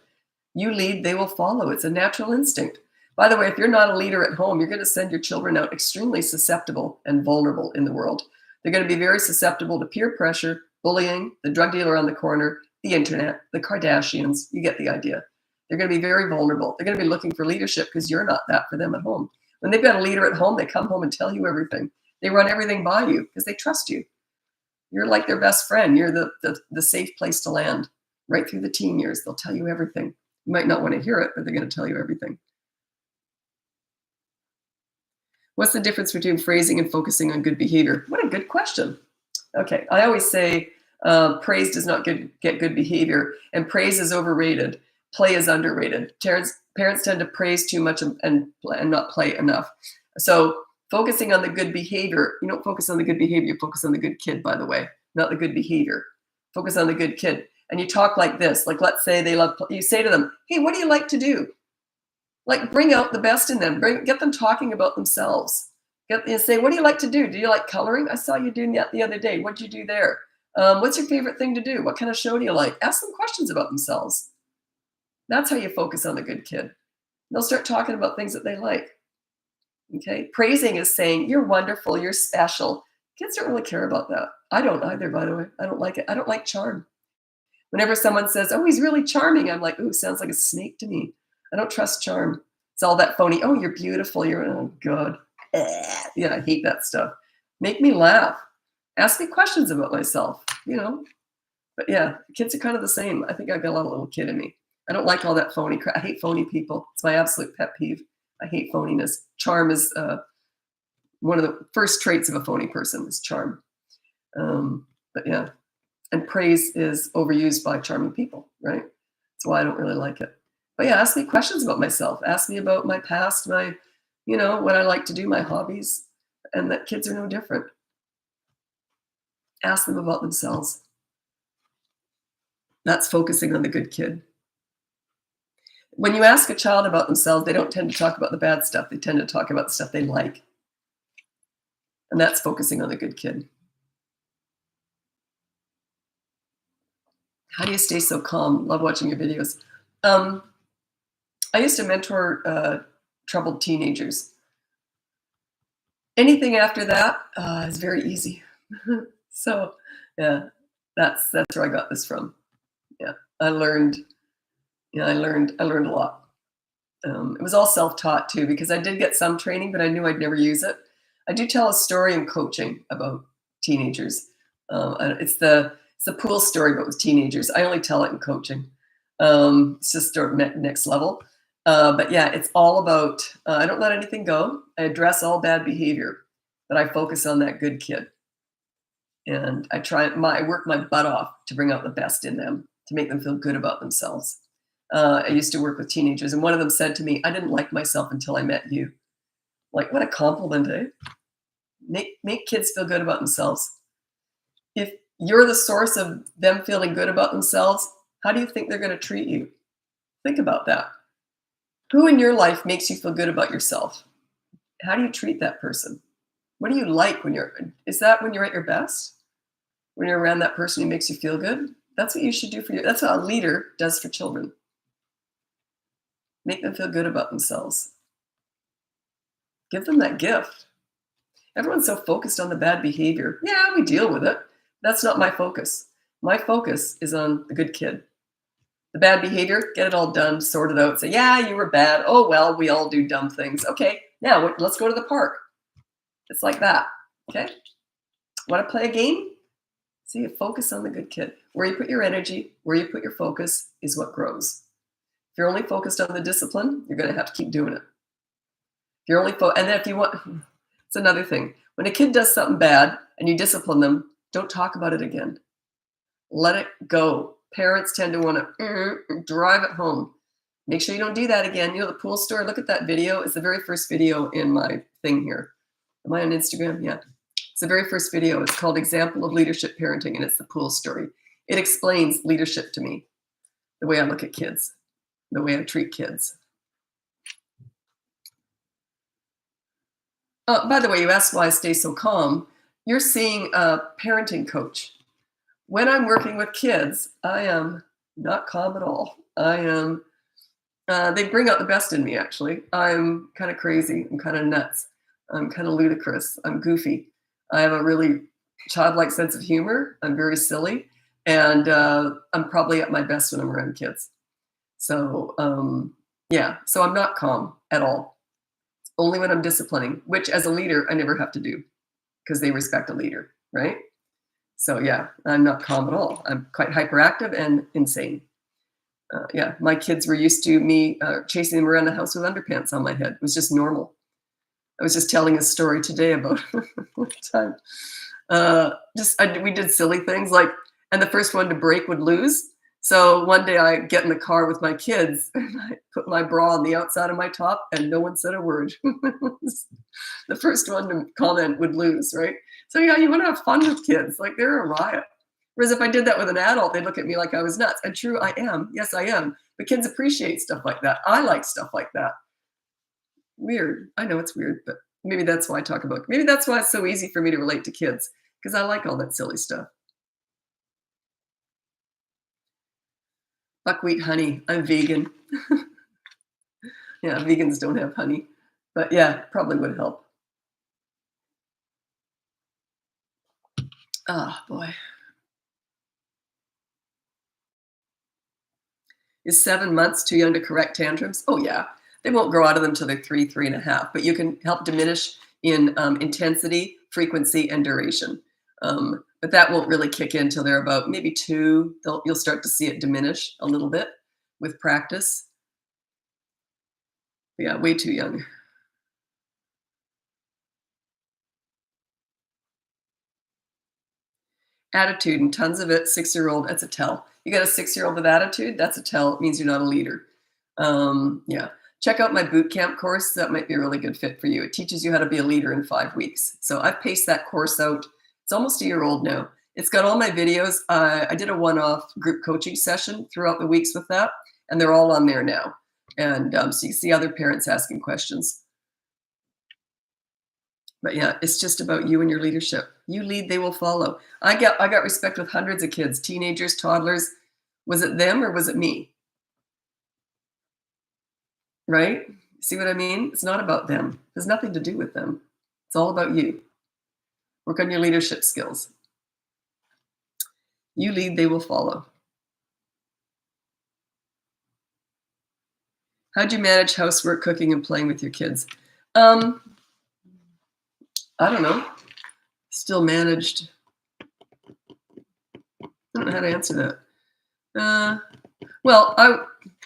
You lead, they will follow. It's a natural instinct. By the way, if you're not a leader at home, you're going to send your children out extremely susceptible and vulnerable in the world. They're going to be very susceptible to peer pressure, bullying, the drug dealer on the corner, the internet, the Kardashians. You get the idea. They're going to be very vulnerable. They're going to be looking for leadership because you're not that for them at home. When they've got a leader at home, they come home and tell you everything. They run everything by you because they trust you. You're like their best friend. You're the safe place to land. Right through the teen years, they'll tell you everything. You might not want to hear it, but they're going to tell you everything. What's the difference between phrasing and focusing on good behavior? What a good question. Okay, I always say praise does not get good behavior, and praise is overrated. Play is underrated. Parents tend to praise too much and not play enough. So focusing on the good behavior, you don't focus on the good behavior, you focus on the good kid, by the way, not the good behavior. Focus on the good kid. And you talk like this, like let's say you say to them, hey, what do you like to do? Like bring out the best in them. Get them talking about themselves. Say, what do you like to do? Do you like coloring? I saw you doing that the other day. What'd you do there? What's your favorite thing to do? What kind of show do you like? Ask them questions about themselves. That's how you focus on the good kid. They'll start talking about things that they like. Okay. Praising is saying, you're wonderful, you're special. Kids don't really care about that. I don't either, by the way. I don't like it. I don't like charm. Whenever someone says, oh, he's really charming, I'm like, ooh, sounds like a snake to me. I don't trust charm. It's all that phony, oh, you're beautiful. You're, oh, God. Yeah, I hate that stuff. Make me laugh. Ask me questions about myself, you know. But yeah, kids are kind of the same. I think I've got a lot of little kid in me. I don't like all that phony crap. I hate phony people. It's my absolute pet peeve. I hate phoniness. Charm is one of the first traits of a phony person is charm. But yeah, and praise is overused by charming people, right? That's why I don't really like it. But yeah, ask me questions about myself. Ask me about my past, my, what I like to do, my hobbies, and that kids are no different. Ask them about themselves. That's focusing on the good kid. When you ask a child about themselves, they don't tend to talk about the bad stuff. They tend to talk about the stuff they like. And that's focusing on the good kid. How do you stay so calm? Love watching your videos. I used to mentor troubled teenagers. Anything after that is very easy. So yeah, that's where I got this from. Yeah, I learned a lot. It was all self-taught too, because I did get some training, but I knew I'd never use it. I do tell a story in coaching about teenagers. It's the pool story, but with teenagers. I only tell it in coaching. It's just next level. But yeah, it's all about, I don't let anything go. I address all bad behavior, but I focus on that good kid. And I work my butt off to bring out the best in them, to make them feel good about themselves. I used to work with teenagers, and one of them said to me, I didn't like myself until I met you. Like, what a compliment, eh? Make kids feel good about themselves. If you're the source of them feeling good about themselves, how do you think they're going to treat you? Think about that. Who in your life makes you feel good about yourself? How do you treat that person? What do you like is that when you're at your best? When you're around that person who makes you feel good? That's what you should do that's what a leader does for children. Make them feel good about themselves. Give them that gift. Everyone's so focused on the bad behavior. Yeah, we deal with it. That's not my focus. My focus is on the good kid. The bad behavior, get it all done, sort it out. Say, yeah, you were bad. Oh, well, we all do dumb things. Okay, now let's go to the park. It's like that, okay? Want to play a game? See, you focus on the good kid. Where you put your energy, where you put your focus is what grows. If you're only focused on the discipline, you're going to have to keep doing it. If you're only and then if you want, it's another thing. When a kid does something bad and you discipline them, don't talk about it again. Let it go. Parents tend to want to drive it home. Make sure you don't do that again. The pool story, look at that video. It's the very first video in my thing here. Am I on Instagram? Yeah. It's the very first video. It's called Example of Leadership Parenting, and it's the pool story. It explains leadership to me, the way I look at kids, the way I treat kids. By the way, you asked why I stay so calm. You're seeing a parenting coach. When I'm working with kids, I am not calm at all. They bring out the best in me, actually. I'm kind of crazy. I'm kind of nuts. I'm kind of ludicrous. I'm goofy. I have a really childlike sense of humor. I'm very silly. And I'm probably at my best when I'm around kids. So, yeah, so I'm not calm at all. Only when I'm disciplining, which as a leader, I never have to do because they respect a leader, right? So yeah, I'm not calm at all. I'm quite hyperactive and insane. Yeah, my kids were used to me chasing them around the house with underpants on my head. It was just normal. I was just telling a story today about one time. We did silly things and the first one to break would lose. So one day I get in the car with my kids and I put my bra on the outside of my top and no one said a word. The first one to comment would lose, right? So yeah, you want to have fun with kids. Like they're a riot. Whereas if I did that with an adult, they'd look at me like I was nuts. And true, I am. Yes, I am. But kids appreciate stuff like that. I like stuff like that. Weird. I know it's weird, but maybe that's why I talk about it. Maybe that's why it's so easy for me to relate to kids, because I like all that silly stuff. Buckwheat honey. I'm vegan. Yeah, vegans don't have honey. But yeah, probably would help. Oh boy. Is 7 months too young to correct tantrums? Oh yeah. They won't grow out of them till they're 3, 3.5. But you can help diminish in intensity, frequency, and duration. But that won't really kick in till they're about maybe 2. You'll start to see it diminish a little bit with practice. Yeah, way too young. Attitude and tons of it. 6-year-old, that's a tell. You got a 6-year-old with attitude, that's a tell. It means you're not a leader. Yeah. Check out my boot camp course. That might be a really good fit for you. It teaches you how to be a leader in 5 weeks. So I've paced that course out. It's almost a year old now. It's got all my videos. I did a one-off group coaching session throughout the weeks with that, and they're all on there now. And so you see other parents asking questions. But yeah, it's just about you and your leadership. You lead, they will follow. I got respect with hundreds of kids, teenagers, toddlers. Was it them or was it me? Right? See what I mean? It's not about them. It has nothing to do with them. It's all about you. Work on your leadership skills. You lead, they will follow. How'd you manage housework, cooking, and playing with your kids? Um, I don't know. Still managed. I don't know how to answer that. Well,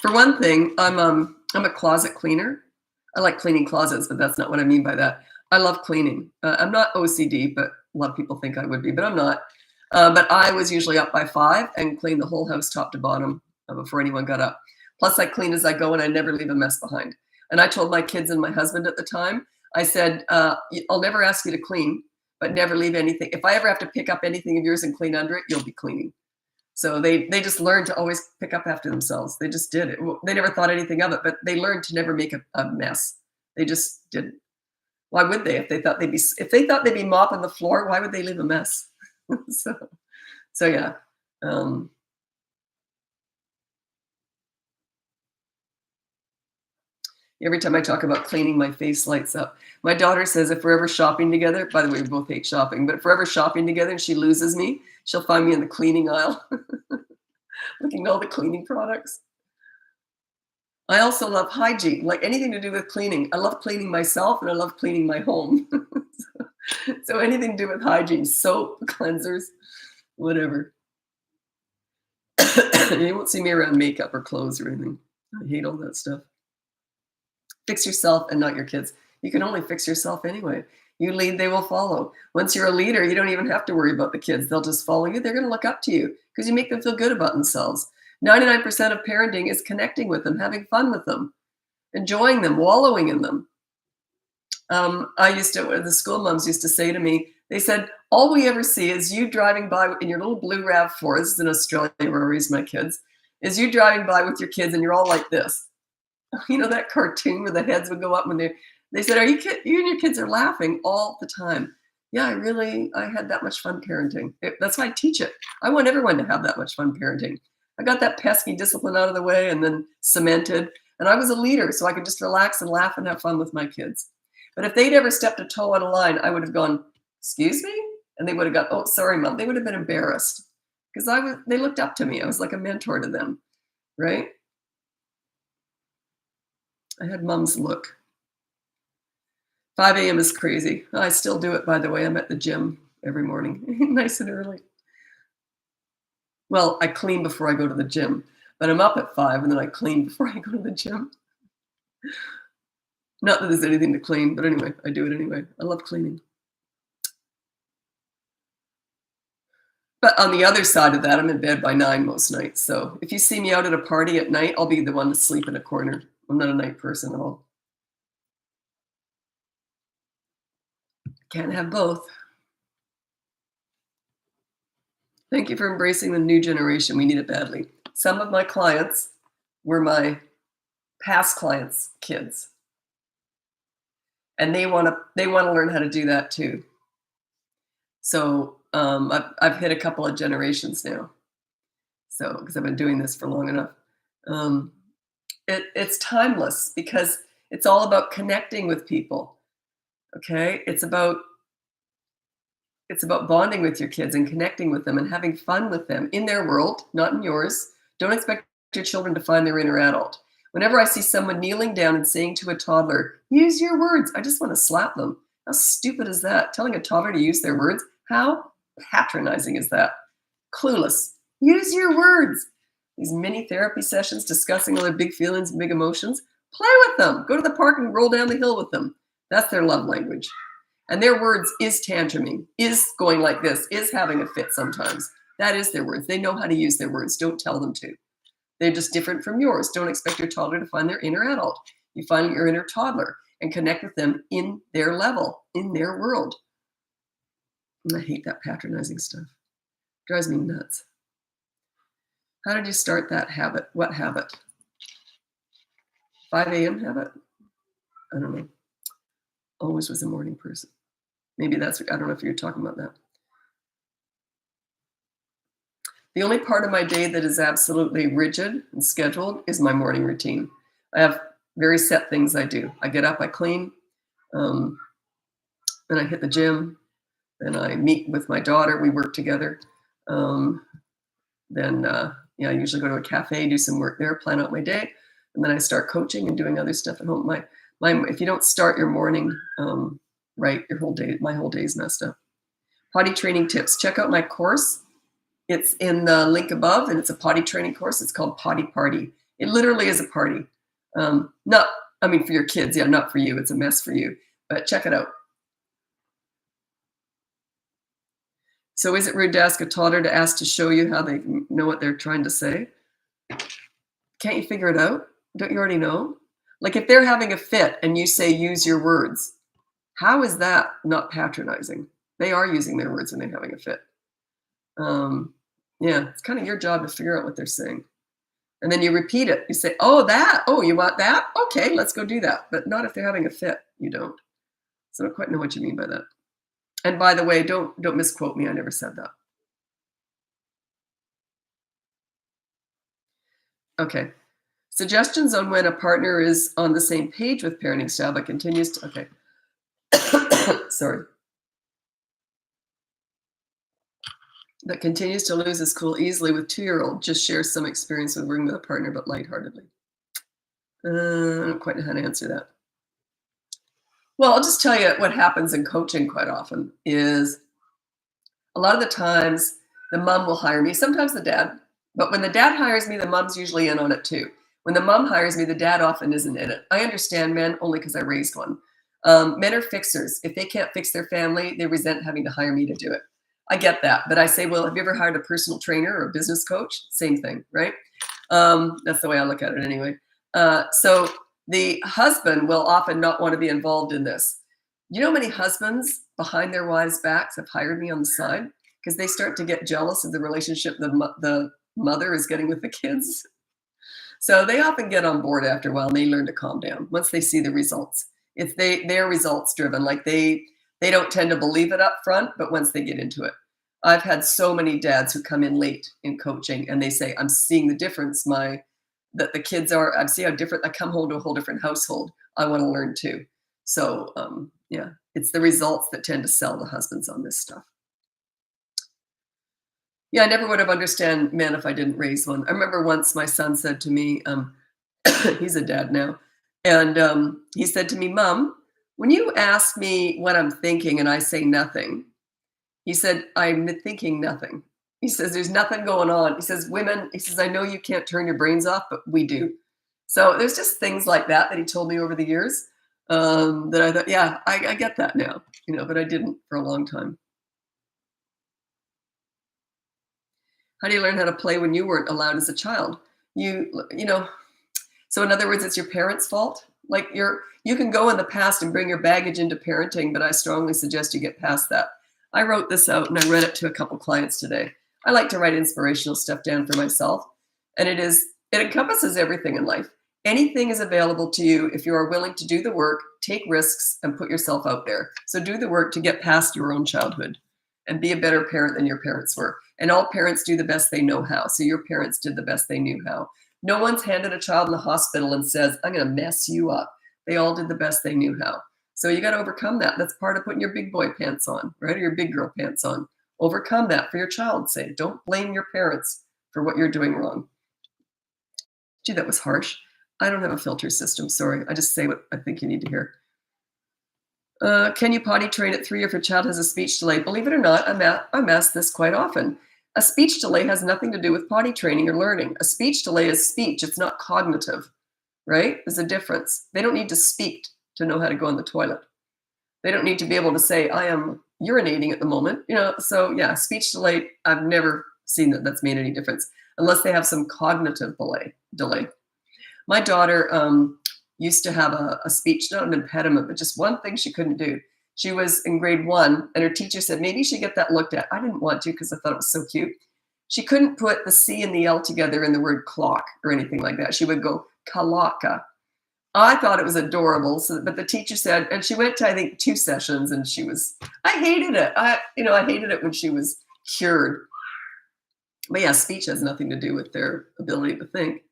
for one thing, I'm a closet cleaner. I like cleaning closets, but that's not what I mean by that. I love cleaning. I'm not OCD, but a lot of people think I would be, but I'm not. But I was usually up by 5 and clean the whole house top to bottom before anyone got up. Plus, I clean as I go, and I never leave a mess behind. And I told my kids and my husband at the time, I said, I'll never ask you to clean, but never leave anything. If I ever have to pick up anything of yours and clean under it, you'll be cleaning. So they just learned to always pick up after themselves. They just did it. They never thought anything of it, but they learned to never make a mess. They just didn't. Why would they? If they thought they'd be mopping the floor, why would they leave a mess? so, so yeah. Um, every time I talk about cleaning, my face lights up. My daughter says if we're ever shopping together, by the way, we both hate shopping, but if we're ever shopping together and she loses me, she'll find me in the cleaning aisle, looking at all the cleaning products. I also love hygiene, like anything to do with cleaning. I love cleaning myself and I love cleaning my home. So anything to do with hygiene, soap, cleansers, whatever. You won't see me around makeup or clothes or anything. I hate all that stuff. Fix yourself and not your kids. You can only fix yourself anyway. You lead, they will follow. Once you're a leader, you don't even have to worry about the kids. They'll just follow you. They're going to look up to you because you make them feel good about themselves. 99% of parenting is connecting with them, having fun with them, enjoying them, wallowing in them. The school moms used to say to me, they said, all we ever see is you driving by in your little blue RAV4, this is in Australia where I raised my kids, is you driving by with your kids and you're all like this. You know that cartoon where the heads would go up when they said, you and your kids are laughing all the time. Yeah, I had that much fun parenting. That's why I teach it. I want everyone to have that much fun parenting. I got that pesky discipline out of the way and then cemented. And I was a leader, so I could just relax and laugh and have fun with my kids. But if they'd ever stepped a toe on a line, I would have gone, excuse me? And they would have gone, oh, sorry, Mom. They would have been embarrassed because they looked up to me. I was like a mentor to them, right? I had Mom's look. 5 a.m. is crazy. I still do it, by the way. I'm at the gym every morning, nice and early. Well, I clean before I go to the gym, but I'm up at 5 and then I clean before I go to the gym. Not that there's anything to clean, but anyway, I do it anyway. I love cleaning. But on the other side of that, I'm in bed by 9 most nights. So if you see me out at a party at night, I'll be the one to sleep in a corner. I'm not a night person at all. Can't have both. Thank you for embracing the new generation. We need it badly. Some of my clients were my past clients' kids. And they want to learn how to do that too. So I've hit a couple of generations now. So because I've been doing this for long enough. Um, it's timeless because it's all about connecting with people. Okay, it's about bonding with your kids and connecting with them and having fun with them in their world, not in yours. Don't expect your children to find their inner adult. Whenever I see someone kneeling down and saying to a toddler, use your words, I just want to slap them. How stupid is that? Telling a toddler to use their words? How patronizing is that? Clueless. Use your words. These mini therapy sessions discussing all their big feelings and big emotions. Play with them. Go to the park and roll down the hill with them. That's their love language. And their words is tantruming, is going like this, is having a fit sometimes. That is their words. They know how to use their words. Don't tell them to. They're just different from yours. Don't expect your toddler to find their inner adult. You find your inner toddler and connect with them in their level, in their world. And I hate that patronizing stuff. Drives me nuts. How did you start that habit? What habit? 5 a.m. habit? I don't know. Always was a morning person. Maybe that's, I don't know if you're talking about that. The only part of my day that is absolutely rigid and scheduled is my morning routine. I have very set things I do. I get up, I clean, then I hit the gym, then I meet with my daughter, we work together. I usually go to a cafe, do some work there, plan out my day, and then I start coaching and doing other stuff at home. If you don't start your morning right, my whole day is messed up. Potty training tips. Check out my course. It's in the link above, and it's a potty training course. It's called Potty Party. It literally is a party. For your kids, not for you. It's a mess for you, but check it out. So is it rude to ask a toddler to ask to show you how they know what they're trying to say? Can't you figure it out? Don't you already know? Like if they're having a fit and you say, use your words, how is that not patronizing? They are using their words when they're having a fit. It's kind of your job to figure out what they're saying. And then you repeat it. You say, you want that? Okay, let's go do that. But not if they're having a fit. You don't. So I don't quite know what you mean by that. And by the way, don't misquote me. I never said that. Okay. Suggestions on when a partner is on the same page with parenting style but continues to, okay. Sorry. That continues to lose his cool easily with 2-year-old. Just shares some experience with working with a partner, but lightheartedly. I don't quite know how to answer that. Well, I'll just tell you what happens in coaching quite often is a lot of the times the mom will hire me, sometimes the dad, but when the dad hires me, the mom's usually in on it too. When the mom hires me, the dad often isn't in it. I understand men only because I raised one. Men are fixers. If they can't fix their family, they resent having to hire me to do it. I get that, but I say, well, have you ever hired a personal trainer or a business coach? Same thing, right? That's the way I look at it anyway. So the husband will often not want to be involved in this. You know how many husbands behind their wives' backs have hired me on the side because they start to get jealous of the relationship the mother is getting with the kids. So they often get on board after a while and they learn to calm down once they see the results. They're results driven. Like they don't tend to believe it up front, but once they get into it. I've had so many dads who come in late in coaching and they say, I'm seeing the difference that the kids are, I see how different, I come home to a whole different household. I want to learn too. So it's the results that tend to sell the husbands on this stuff. Yeah, I never would have understand men if I didn't raise one. I remember once my son said to me, he's a dad now, and he said to me, Mom, when you ask me what I'm thinking and I say nothing, he said, I'm thinking nothing. He says, there's nothing going on. He says, I know you can't turn your brains off, but we do. So there's just things like that he told me over the years that I thought, yeah, I get that now, but I didn't for a long time. How do you learn how to play when you weren't allowed as a child? So in other words, it's your parents' fault. Like you can go in the past and bring your baggage into parenting, but I strongly suggest you get past that. I wrote this out and I read it to a couple clients today. I like to write inspirational stuff down for myself. And it encompasses everything in life. Anything is available to you if you are willing to do the work, take risks, and put yourself out there. So do the work to get past your own childhood and be a better parent than your parents were. And all parents do the best they know how. So your parents did the best they knew how. No one's handed a child in the hospital and says, I'm going to mess you up. They all did the best they knew how. So you got to overcome that. That's part of putting your big boy pants on, right? Or your big girl pants on. Overcome that for your child's sake. Don't blame your parents for what you're doing wrong. Gee, that was harsh. I don't have a filter system. Sorry. I just say what I think you need to hear. Can you potty train at 3 if your child has a speech delay? Believe it or not, I'm asked this quite often. A speech delay has nothing to do with potty training or learning. A speech delay is speech. It's not cognitive, right? There's a difference. They don't need to speak to know how to go in the toilet. They don't need to be able to say, I am urinating at the moment. So yeah, speech delay, I've never seen that's made any difference unless they have some cognitive delay. My daughter used to have a speech, not an impediment, but just one thing she couldn't do. She was in grade 1 and her teacher said, maybe you should get that looked at. I didn't want to because I thought it was so cute. She couldn't put the C and the L together in the word clock or anything like that. She would go kalaka. I thought it was adorable. But the teacher said, and she went to, I think, 2 sessions and I hated it. I hated it when she was cured. But yeah, speech has nothing to do with their ability to think.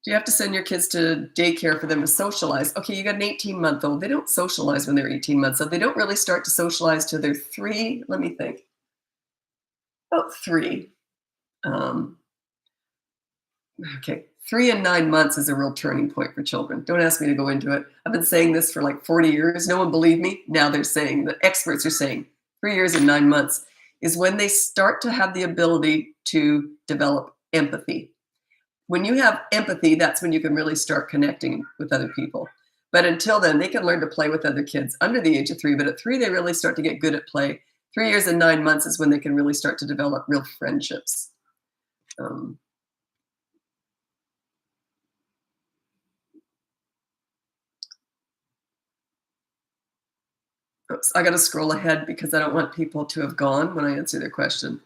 Do you have to send your kids to daycare for them to socialize? Okay, you got an 18-month-old. They don't socialize when they're 18 months old. They don't really start to socialize till they're 3. Let me think. About 3. Okay, 3 and 9 months is a real turning point for children. Don't ask me to go into it. I've been saying this for like 40 years. No one believed me. Now they're saying, the experts are saying 3 years and 9 months is when they start to have the ability to develop empathy. When you have empathy, that's when you can really start connecting with other people. But until then, they can learn to play with other kids under the age of 3. But at 3, they really start to get good at play. 3 years and 9 months is when they can really start to develop real friendships. Oops, I got to scroll ahead because I don't want people to have gone when I answer their question.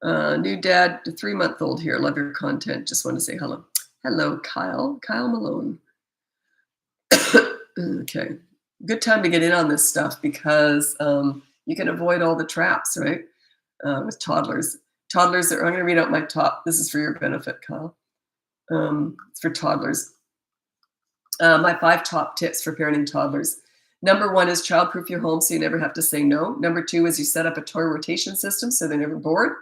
New dad, 3-month-old here. Love your content. Just want to say hello. Hello, Kyle. Kyle Malone. Okay. Good time to get in on this stuff because you can avoid all the traps, right? With toddlers. I'm going to read out my top. This is for your benefit, Kyle. It's for toddlers. My 5 top tips for parenting toddlers. Number 1 is childproof your home so you never have to say no. Number 2 is you set up a toy rotation system so they're never bored.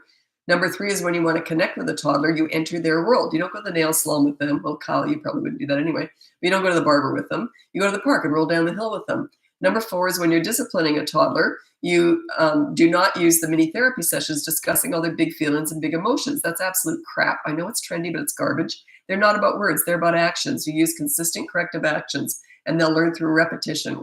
Number 3 is when you want to connect with a toddler, you enter their world. You don't go to the nail salon with them. Well, Kyle, you probably wouldn't do that anyway. But you don't go to the barber with them. You go to the park and roll down the hill with them. Number 4 is when you're disciplining a toddler, you do not use the mini therapy sessions discussing all their big feelings and big emotions. That's absolute crap. I know it's trendy, but it's garbage. They're not about words. They're about actions. You use consistent corrective actions, and they'll learn through repetition,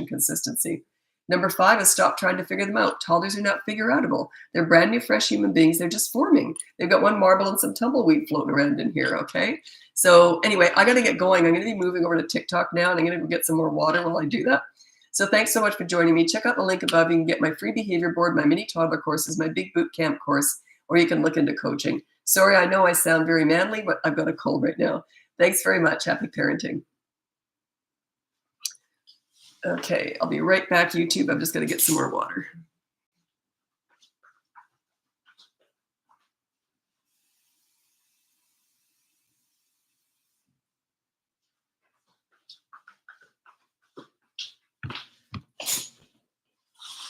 consistency. Number 5 is stop trying to figure them out. Toddlers are not figure-outable. They're brand new, fresh human beings. They're just forming. They've got one marble and some tumbleweed floating around in here, okay? So anyway, I got to get going. I'm going to be moving over to TikTok now, and I'm going to go get some more water while I do that. So thanks so much for joining me. Check out the link above. You can get my free behavior board, my mini toddler courses, my big boot camp course, or you can look into coaching. Sorry, I know I sound very manly, but I've got a cold right now. Thanks very much. Happy parenting. Okay, I'll be right back, YouTube. I'm just going to get some more water.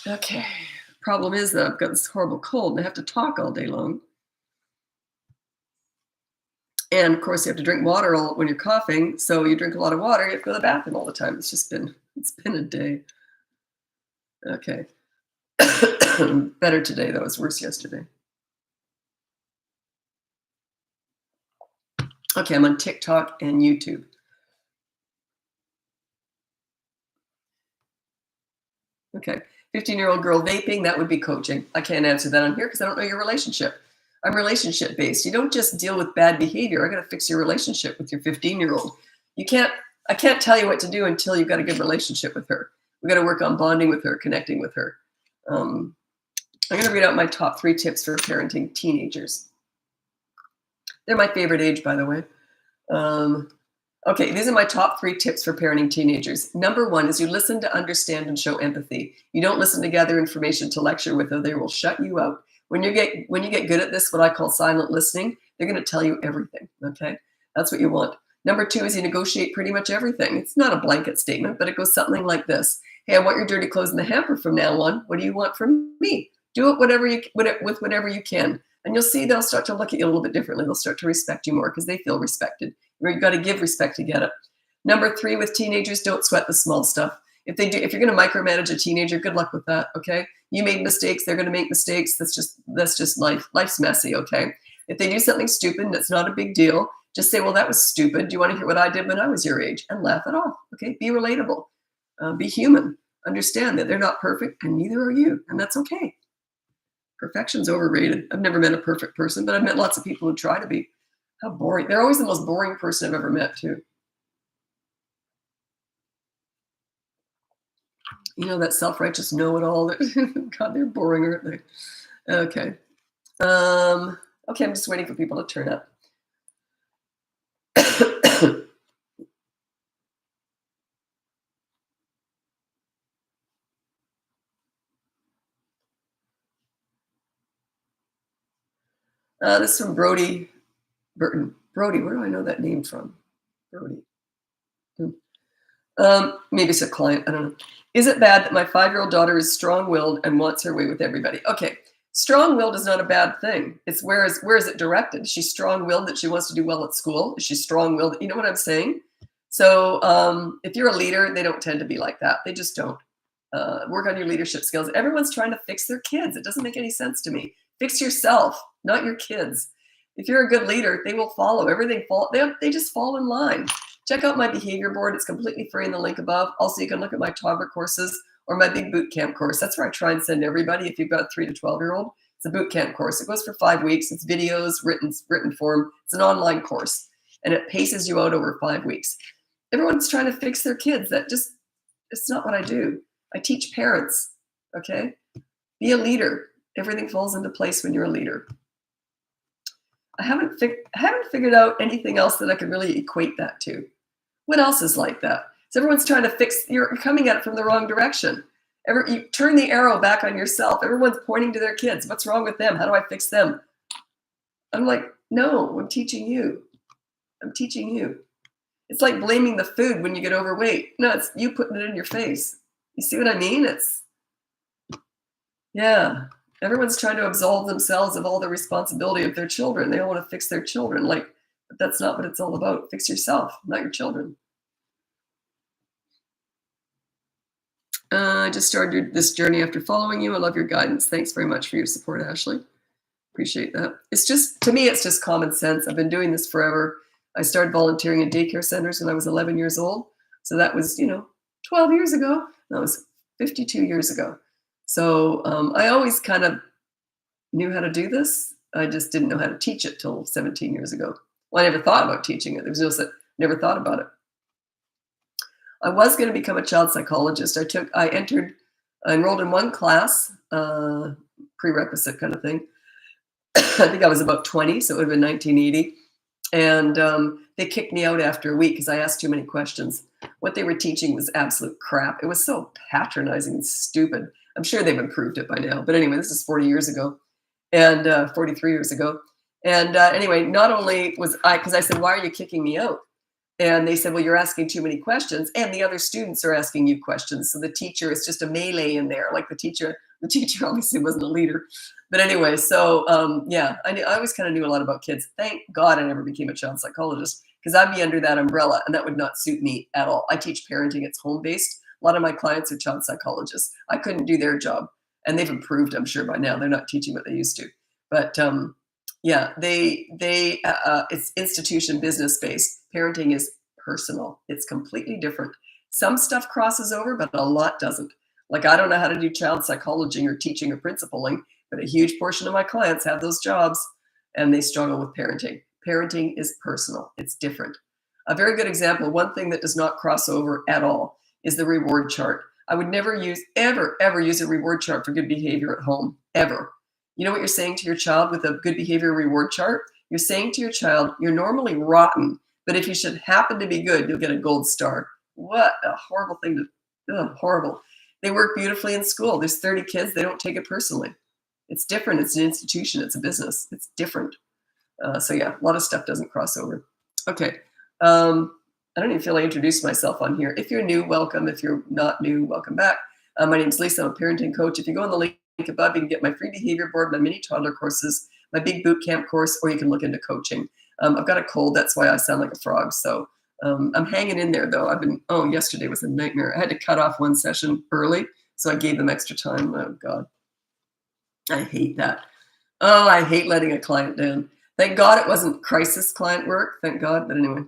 Okay, problem is that I've got this horrible cold and I have to talk all day long. And of course, you have to drink water when you're coughing. So you drink a lot of water, you have to go to the bathroom all the time. It's been a day. Okay. Better today, though. It was worse yesterday. Okay, I'm on TikTok and YouTube. Okay. 15-year-old girl vaping, that would be coaching. I can't answer that on here because I don't know your relationship. I'm relationship based. You don't just deal with bad behavior. I got to fix your relationship with your 15-year-old. I can't tell you what to do until you've got a good relationship with her. We got to work on bonding with her, connecting with her. I'm going to read out my top 3 tips for parenting teenagers. They're my favorite age, by the way. Okay, these are my top 3 tips for parenting teenagers. Number 1 is you listen to understand and show empathy. You don't listen to gather information to lecture with, or they will shut you out. When you get good at this, what I call silent listening, they're going to tell you everything. Okay, that's what you want. Number 2 is you negotiate pretty much everything. It's not a blanket statement, but it goes something like this: Hey, I want your dirty clothes in the hamper from now on. What do you want from me? Do it with whatever you can, and you'll see they'll start to look at you a little bit differently. They'll start to respect you more because they feel respected. You've got to give respect to get it. Number 3 with teenagers, don't sweat the small stuff. If you're going to micromanage a teenager, good luck with that. Okay, you made mistakes; they're going to make mistakes. That's just life. Life's messy. Okay, if they do something stupid, that's not a big deal. Just say, "Well, that was stupid. Do you want to hear what I did when I was your age?" And laugh it off. Okay, be relatable, be human. Understand that they're not perfect, and neither are you, and that's okay. Perfection's overrated. I've never met a perfect person, but I've met lots of people who try to be. How boring. They're always the most boring person I've ever met, too. You know, that self-righteous know-it-all. God, they're boring, aren't they? Okay. Okay, I'm just waiting for people to turn up. This is from Brody Burton. Brody, where do I know that name from? Brody. Maybe it's a client. I don't know. Is it bad that my 5-year-old daughter is strong-willed and wants her way with everybody? Okay, strong-willed is not a bad thing. It's where is it directed? Is she strong-willed that she wants to do well at school? Is she strong-willed? You know what I'm saying? So if you're a leader, they don't tend to be like that. They just don't. Work on your leadership skills. Everyone's trying to fix their kids. It doesn't make any sense to me. Fix yourself, not your kids. If you're a good leader, they will follow. They just fall in line. Check out my behavior board. It's completely free in the link above. Also, you can look at my toddler courses or my big boot camp course. That's where I try and send everybody. If you've got a 3 to 12-year-old, it's a boot camp course. It goes for 5 weeks. It's videos, written form. It's an online course, and it paces you out over 5 weeks. Everyone's trying to fix their kids. It's not what I do. I teach parents. Okay, be a leader. Everything falls into place when you're a leader. I haven't figured out anything else that I could really equate that to. What else is like that? So everyone's trying to fix, you're coming at it from the wrong direction. You turn the arrow back on yourself. Everyone's pointing to their kids. What's wrong with them? How do I fix them? I'm like, no, I'm teaching you. I'm teaching you. It's like blaming the food when you get overweight. No, it's you putting it in your face. You see what I mean? Yeah. Everyone's trying to absolve themselves of all the responsibility of their children. They all want to fix their children. But that's not what it's all about. Fix yourself, not your children. I just started this journey after following you. I love your guidance. Thanks very much for your support, Ashley. Appreciate that. To me, it's just common sense. I've been doing this forever. I started volunteering in daycare centers when I was 11 years old. So that was, 12 years ago. That was 52 years ago. So I always kind of knew how to do this. I just didn't know how to teach it till 17 years ago. Well, I never thought about teaching it. There was just never thought about it. I was going to become a child psychologist. I enrolled in one class, prerequisite kind of thing. I think I was about 20, so it would have been 1980. And they kicked me out after a week because I asked too many questions. What they were teaching was absolute crap. It was so patronizing and stupid. I'm sure they've improved it by now. But anyway, this is 40 years ago and 43 years ago. And anyway, not only was because I said, why are you kicking me out? And they said, well, you're asking too many questions. And the other students are asking you questions. So the teacher is just a melee in there. Like the teacher obviously wasn't a leader. But anyway, so I always kind of knew a lot about kids. Thank God I never became a child psychologist because I'd be under that umbrella and that would not suit me at all. I teach parenting. It's home-based. A lot of my clients are child psychologists. I couldn't do their job. And they've improved, I'm sure, by now. They're not teaching what they used to. But it's institution business-based. Parenting is personal. It's completely different. Some stuff crosses over, but a lot doesn't. Like I don't know how to do child psychology or teaching or principling, but a huge portion of my clients have those jobs and they struggle with parenting. Parenting is personal. It's different. A very good example, one thing that does not cross over at all is the reward chart. I would never ever use a reward chart for good behavior at home, ever. You know what you're saying to your child with a good behavior reward chart? You're saying to your child, you're normally rotten, But if you should happen to be good, you'll get a gold star. What a horrible thing to, horrible. They work beautifully in school. There's 30 kids. They don't take it personally. It's different. It's an institution. It's a business. It's different. So yeah, a lot of stuff doesn't cross over. Okay. I don't even feel I introduced myself on here. If you're new, welcome. If you're not new, welcome back. My name's Lisa. I'm a parenting coach. If you go on the link above, you can get my free behavior board, my mini toddler courses, my big boot camp course, or you can look into coaching. I've got a cold. That's why I sound like a frog. So I'm hanging in there, though. Yesterday was a nightmare. I had to cut off one session early, so I gave them extra time. Oh, God. I hate that. Oh, I hate letting a client down. Thank God it wasn't crisis client work. Thank God. But anyway.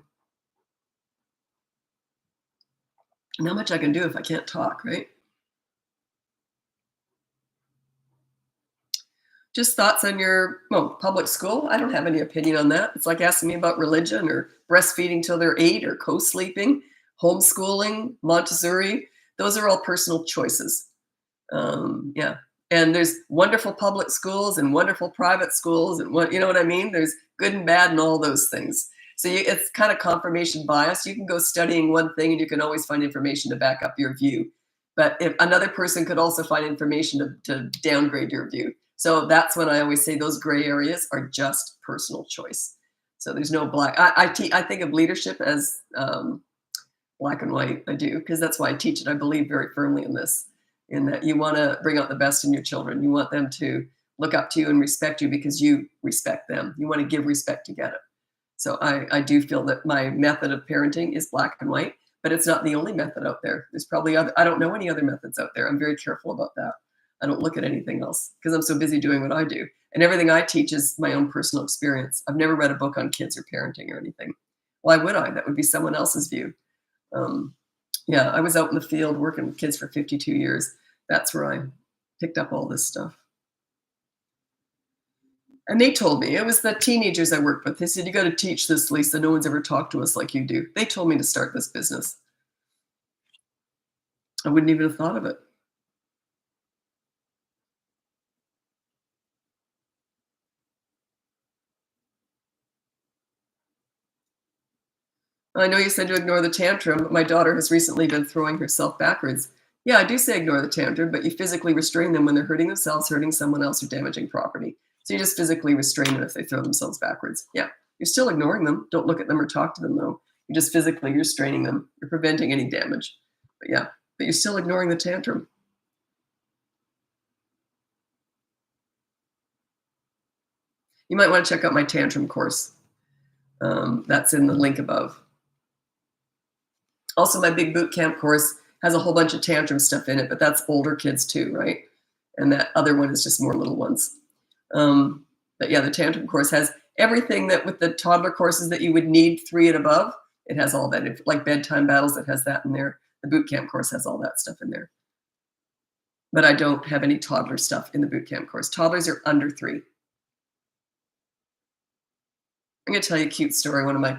Not much I can do if I can't talk, right? Just thoughts on your public school. I don't have any opinion on that. It's like asking me about religion or breastfeeding till they're 8 or co-sleeping, homeschooling, Montessori. Those are all personal choices. Yeah. And there's wonderful public schools and wonderful private schools, and you know what I mean? There's good and bad and all those things. So it's kind of confirmation bias. You can go studying one thing and you can always find information to back up your view. But if another person could also find information to downgrade your view. So that's when I always say those gray areas are just personal choice. So there's no black. I think of leadership as black and white. I do, because that's why I teach it. I believe very firmly in this, in that you want to bring out the best in your children. You want them to look up to you and respect you because you respect them. You want to give respect to get it. So I do feel that my method of parenting is black and white, but it's not the only method out there. There's probably I don't know any other methods out there. I'm very careful about that. I don't look at anything else because I'm so busy doing what I do. And everything I teach is my own personal experience. I've never read a book on kids or parenting or anything. Why would I? That would be someone else's view. Yeah, I was out in the field working with kids for 52 years. That's where I picked up all this stuff. And they told me, it was the teenagers I worked with. They said, you got to teach this, Lisa. No one's ever talked to us like you do. They told me to start this business. I wouldn't even have thought of it. I know you said to ignore the tantrum, but my daughter has recently been throwing herself backwards. Yeah, I do say ignore the tantrum, but you physically restrain them when they're hurting themselves, hurting someone else, or damaging property. So you just physically restrain them if they throw themselves backwards. Yeah, you're still ignoring them. Don't look at them or talk to them, though. You're just physically restraining them. You're preventing any damage. But yeah, but you're still ignoring the tantrum. You might want to check out my tantrum course. That's in the link above. Also, my big boot camp course has a whole bunch of tantrum stuff in it, but that's older kids too, right? And that other one is just more little ones. But yeah, the tantrum course has everything that with the toddler courses that you would need 3 and above. It has all that, like bedtime battles, it has that in there. The boot camp course has all that stuff in there. But I don't have any toddler stuff in the boot camp course. Toddlers are under 3. I'm going to tell you a cute story. One of my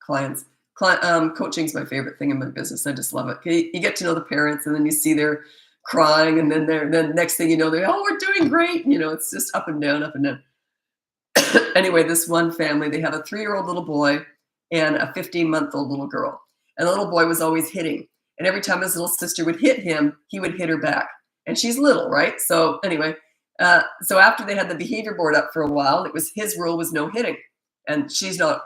clients. Coaching is my favorite thing in my business. I just love it. You get to know the parents, and then you see they're crying, and then next thing you know, they're, oh, we're doing great. You know, it's just up and down, up and down. Anyway, this one family, they have a 3-year-old little boy and a 15-month-old little girl. And the little boy was always hitting. And every time his little sister would hit him, he would hit her back. And she's little, right? So anyway, so after they had the behavior board up for a while, it was his rule was no hitting. And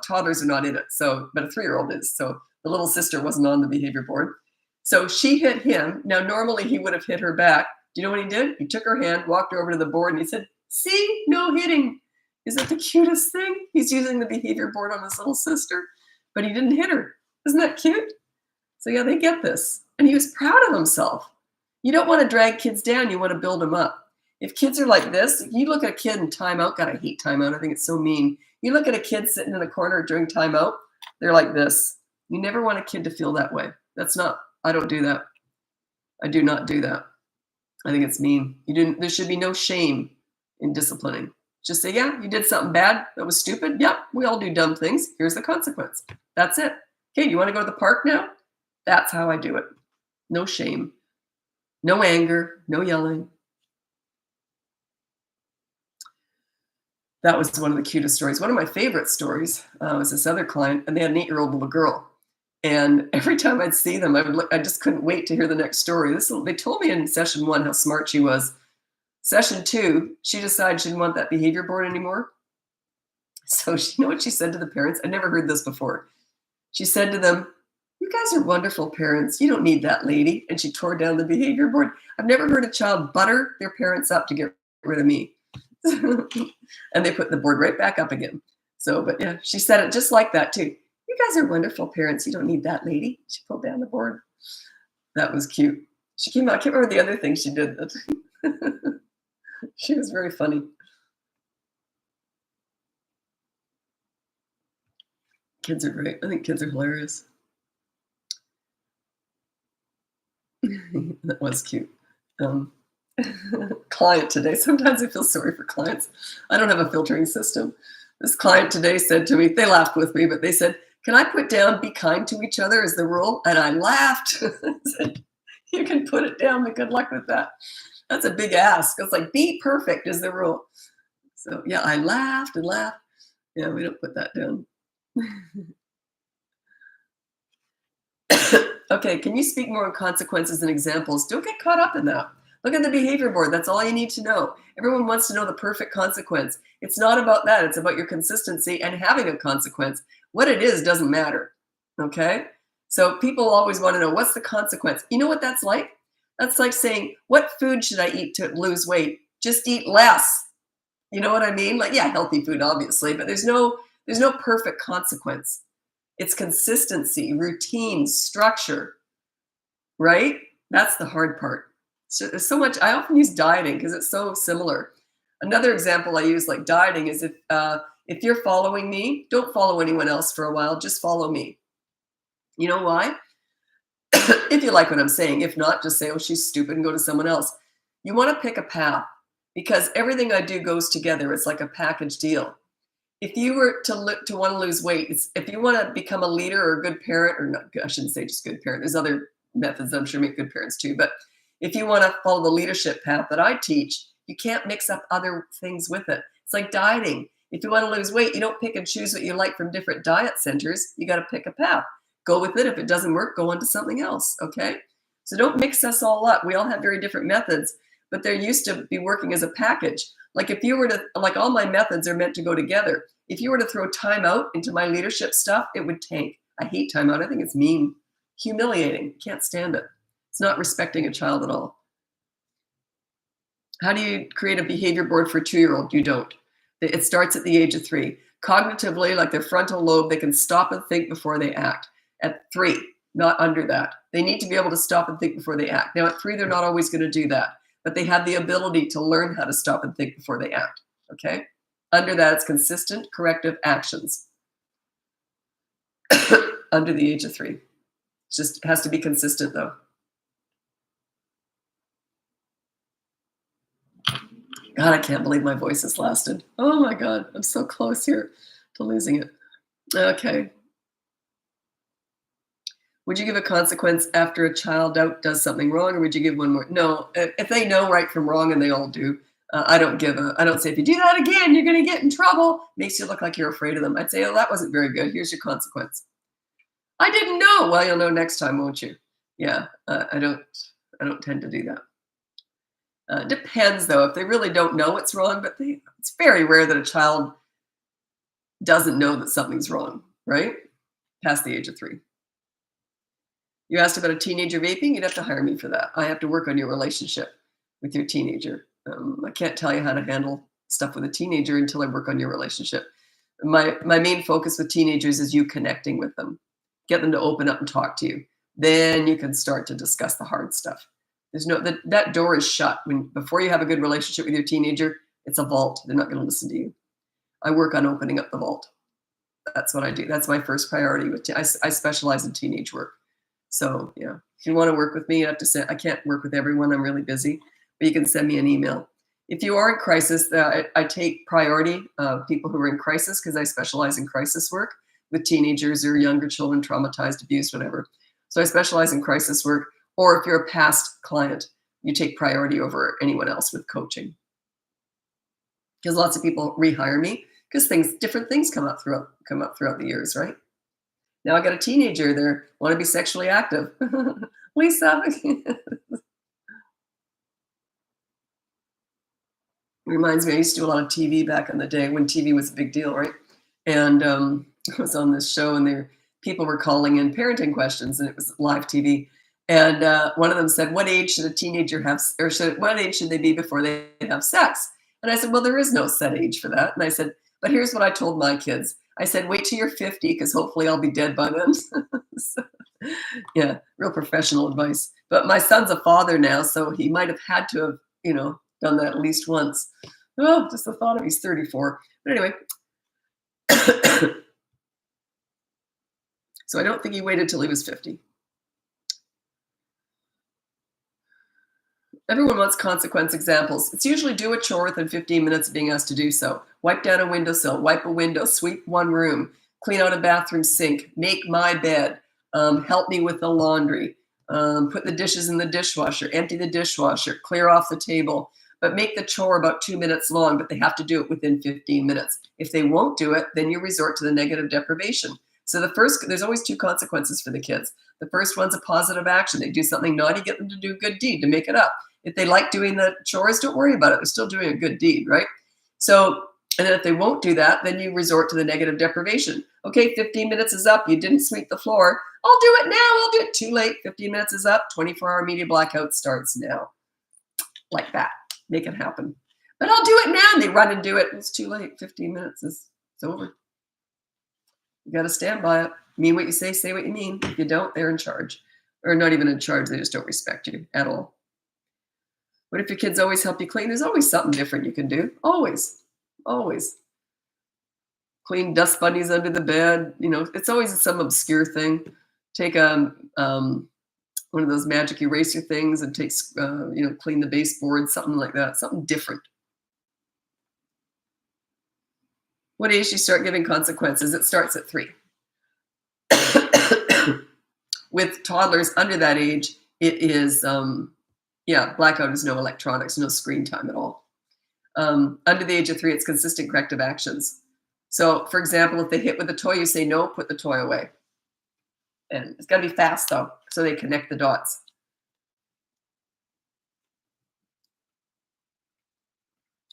toddlers are not in it. So, but a 3-year-old is. So the little sister wasn't on the behavior board. So she hit him. Now, normally he would have hit her back. Do you know what he did? He took her hand, walked over to the board, and he said, see, no hitting. Is that the cutest thing? He's using the behavior board on his little sister, but he didn't hit her. Isn't that cute? So yeah, they get this. And he was proud of himself. You don't want to drag kids down. You want to build them up. If kids are like this, if you look at a kid in timeout, God, I hate timeout. I think it's so mean. You look at a kid sitting in a corner during timeout, they're like this. You never want a kid to feel that way. I don't do that. I do not do that. I think it's mean. There should be no shame in disciplining. Just say, yeah, you did something bad. That was stupid. Yep, we all do dumb things. Here's the consequence. That's it. Okay, you want to go to the park now? That's how I do it. No shame. No anger. No yelling. That was one of the cutest stories. One of my favorite stories was this other client, and they had an 8-year-old little girl. And every time I'd see them, I just couldn't wait to hear the next story. They told me in session 1 how smart she was. Session 2, she decided she didn't want that behavior board anymore. So you know what she said to the parents? I'd never heard this before. She said to them, "You guys are wonderful parents. You don't need that lady." And she tore down the behavior board. I've never heard a child butter their parents up to get rid of me. And they put the board right back up again. So, but yeah, she said it just like that too. "You guys are wonderful parents. You don't need that lady." She pulled down the board. That was cute. She came out. I can't remember the other thing she did. She was very funny. Kids are great. I think kids are hilarious. That was cute. Client today. Sometimes I feel sorry for clients. I don't have a filtering system. This client today said to me, they laughed with me, but they said, "Can I put down be kind to each other as the rule?" And I laughed. I said, "You can put it down, but good luck with that." That's a big ask. It's like, be perfect is the rule. So yeah, I laughed and laughed. Yeah, we don't put that down. Okay, can you speak more on consequences and examples? Don't get caught up in that. Look at the behavior board. That's all you need to know. Everyone wants to know the perfect consequence. It's not about that. It's about your consistency and having a consequence. What it is doesn't matter. Okay? So people always want to know, what's the consequence? You know what that's like? That's like saying, what food should I eat to lose weight? Just eat less. You know what I mean? Like, yeah, healthy food, obviously, but there's no perfect consequence. It's consistency, routine, structure, right? That's the hard part. So there's so much. I often use dieting because it's so similar. Another example I use, like dieting, is if you're following me, don't follow anyone else for a while. Just follow me. You know why? If you like what I'm saying. If not, just say, "Oh, she's stupid," and go to someone else. You want to pick a path because everything I do goes together. It's like a package deal. If you were to want to lose weight, if you want to become a leader or a good parent, or not, I shouldn't say just good parent. There's other methods that I'm sure make good parents too. But if you want to follow the leadership path that I teach, you can't mix up other things with it. It's like dieting. If you want to lose weight, you don't pick and choose what you like from different diet centers. You got to pick a path. Go with it. If it doesn't work, go on to something else. Okay? So don't mix us all up. We all have very different methods, but they're used to be working as a package. Like if you were to, like all my methods are meant to go together. If you were to throw time out into my leadership stuff, it would tank. I hate time out. I think it's mean, humiliating. Can't stand it. It's not respecting a child at all. How do you create a behavior board for a 2-year-old? You don't. It starts at the age of 3. Cognitively, like their frontal lobe, they can stop and think before they act. At 3, not under that. They need to be able to stop and think before they act. Now at 3, they're not always going to do that, but they have the ability to learn how to stop and think before they act. Okay? Under that, it's consistent, corrective actions. Under the age of 3. It just has to be consistent, though. God, I can't believe my voice has lasted. Oh my God, I'm so close here to losing it. Okay. Would you give a consequence after a child does something wrong, or would you give one more? No, if they know right from wrong, and they all do, I don't say, "If you do that again, you're going to get in trouble." Makes you look like you're afraid of them. I'd say, "Oh, that wasn't very good. Here's your consequence." "I didn't know." "Well, you'll know next time, won't you?" Yeah, I don't tend to do that. Depends though. If they really don't know it's wrong, but it's very rare that a child doesn't know that something's wrong, right? Past the age of 3. You asked about a teenager vaping. You'd have to hire me for that. I have to work on your relationship with your teenager. I can't tell you how to handle stuff with a teenager until I work on your relationship. My main focus with teenagers is you connecting with them. Get them to open up and talk to you. Then you can start to discuss the hard stuff. There's that door is shut. Before you have a good relationship with your teenager, it's a vault. They're not going to listen to you. I work on opening up the vault. That's what I do. That's my first priority. I specialize in teenage work. So yeah, if you want to work with me, you have to I can't work with everyone. I'm really busy, but you can send me an email. If you are in crisis, I take priority people who are in crisis because I specialize in crisis work with teenagers or younger children, traumatized, abused, whatever. So I specialize in crisis work. Or if you're a past client, you take priority over anyone else with coaching. because lots of people rehire me because different things come up throughout the years, right? Now I got a teenager. They want to be sexually active. Lisa. Reminds me, I used to do a lot of TV back in the day when TV was a big deal, right? And I was on this show, and people were calling in parenting questions, and it was live TV. And one of them said, "What age should a teenager have, or what age should they be before they have sex?" And I said, "Well, there is no set age for that." And I said, "But here's what I told my kids. I said, wait till you're 50, because hopefully I'll be dead by then." So, yeah, real professional advice. But my son's a father now, so he might have had to have, done that at least once. Oh, just the thought of he's 34. But anyway. So I don't think he waited till he was 50. Everyone wants consequence examples. It's usually do a chore within 15 minutes of being asked to do so. Wipe down a windowsill, wipe a window, sweep one room, clean out a bathroom sink, make my bed, help me with the laundry, put the dishes in the dishwasher, empty the dishwasher, clear off the table. But make the chore about 2 minutes long, but they have to do it within 15 minutes. If they won't do it, then you resort to the negative deprivation. So there's always two consequences for the kids. The first one's a positive action. They do something naughty, get them to do a good deed to make it up. If they like doing the chores, don't worry about it. They're still doing a good deed, right? So, and then if they won't do that, then you resort to the negative deprivation. Okay, 15 minutes is up. You didn't sweep the floor. I'll do it now. I'll do it. Too late. 15 minutes is up. 24-hour media blackout starts now. Like that. Make it happen. But I'll do it now. And they run and do it. It's too late. 15 minutes is over. You got to stand by it. Mean what you say what you mean. If you don't, they're in charge. Or not even in charge. They just don't respect you at all. What if your kids always help you clean? There's always something different you can do. Always. Always. Clean dust bunnies under the bed. It's always some obscure thing. Take one of those magic eraser things and clean the baseboard, something like that, something different. What age do you start giving consequences? It starts at 3. With toddlers under that age, it is, blackout is no electronics, no screen time at all. Under the age of 3, it's consistent corrective actions. So, for example, if they hit with a toy, you say, no, put the toy away. And it's got to be fast, though, so they connect the dots.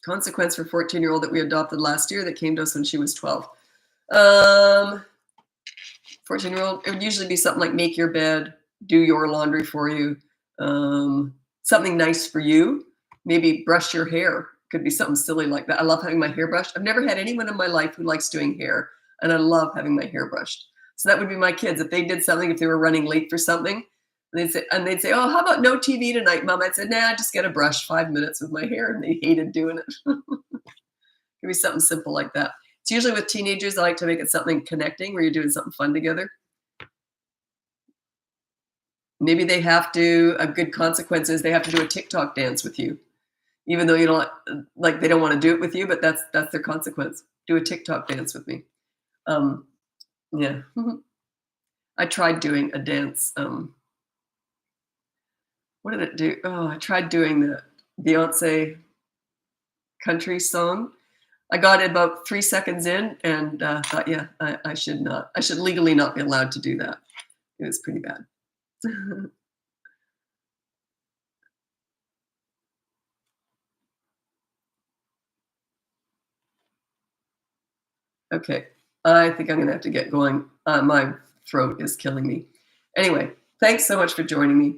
Consequence for 14-year-old that we adopted last year that came to us when she was 12. 14-year-old, it would usually be something like make your bed, do your laundry for you, something nice for you, maybe brush your hair. Could be something silly like that. I love having my hair brushed. I've never had anyone in my life who likes doing hair, and I love having my hair brushed. So that would be my kids. If they did something, if they were running late for something, they'd say, oh, how about no TV tonight, Mom? I'd say, nah, just get a brush, 5 minutes with my hair. And they hated doing it. Could be something simple like that. It's usually with teenagers, I like to make it something connecting where you're doing something fun together. Maybe they have to, a good consequence is they have to do a TikTok dance with you. Even though you don't, like they don't want to do it with you, but that's their consequence. Do a TikTok dance with me. Yeah. I tried doing a dance. What did it do? Oh, I tried doing the Beyonce country song. I got it about 3 seconds in and thought, yeah, I should legally not be allowed to do that. It was pretty bad. Okay, I think I'm going to have to get going. My throat is killing me. Anyway, thanks so much for joining me.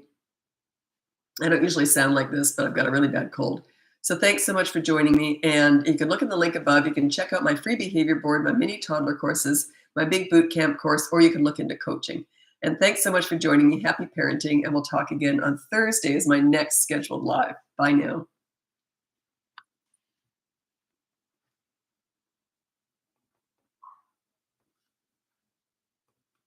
I don't usually sound like this, but I've got a really bad cold. So thanks so much for joining me. And you can look at the link above. You can check out my free behavior board, my mini toddler courses, my big boot camp course, or you can look into coaching. And thanks so much for joining me. Happy parenting. And we'll talk again on Thursday as my next scheduled live. Bye now.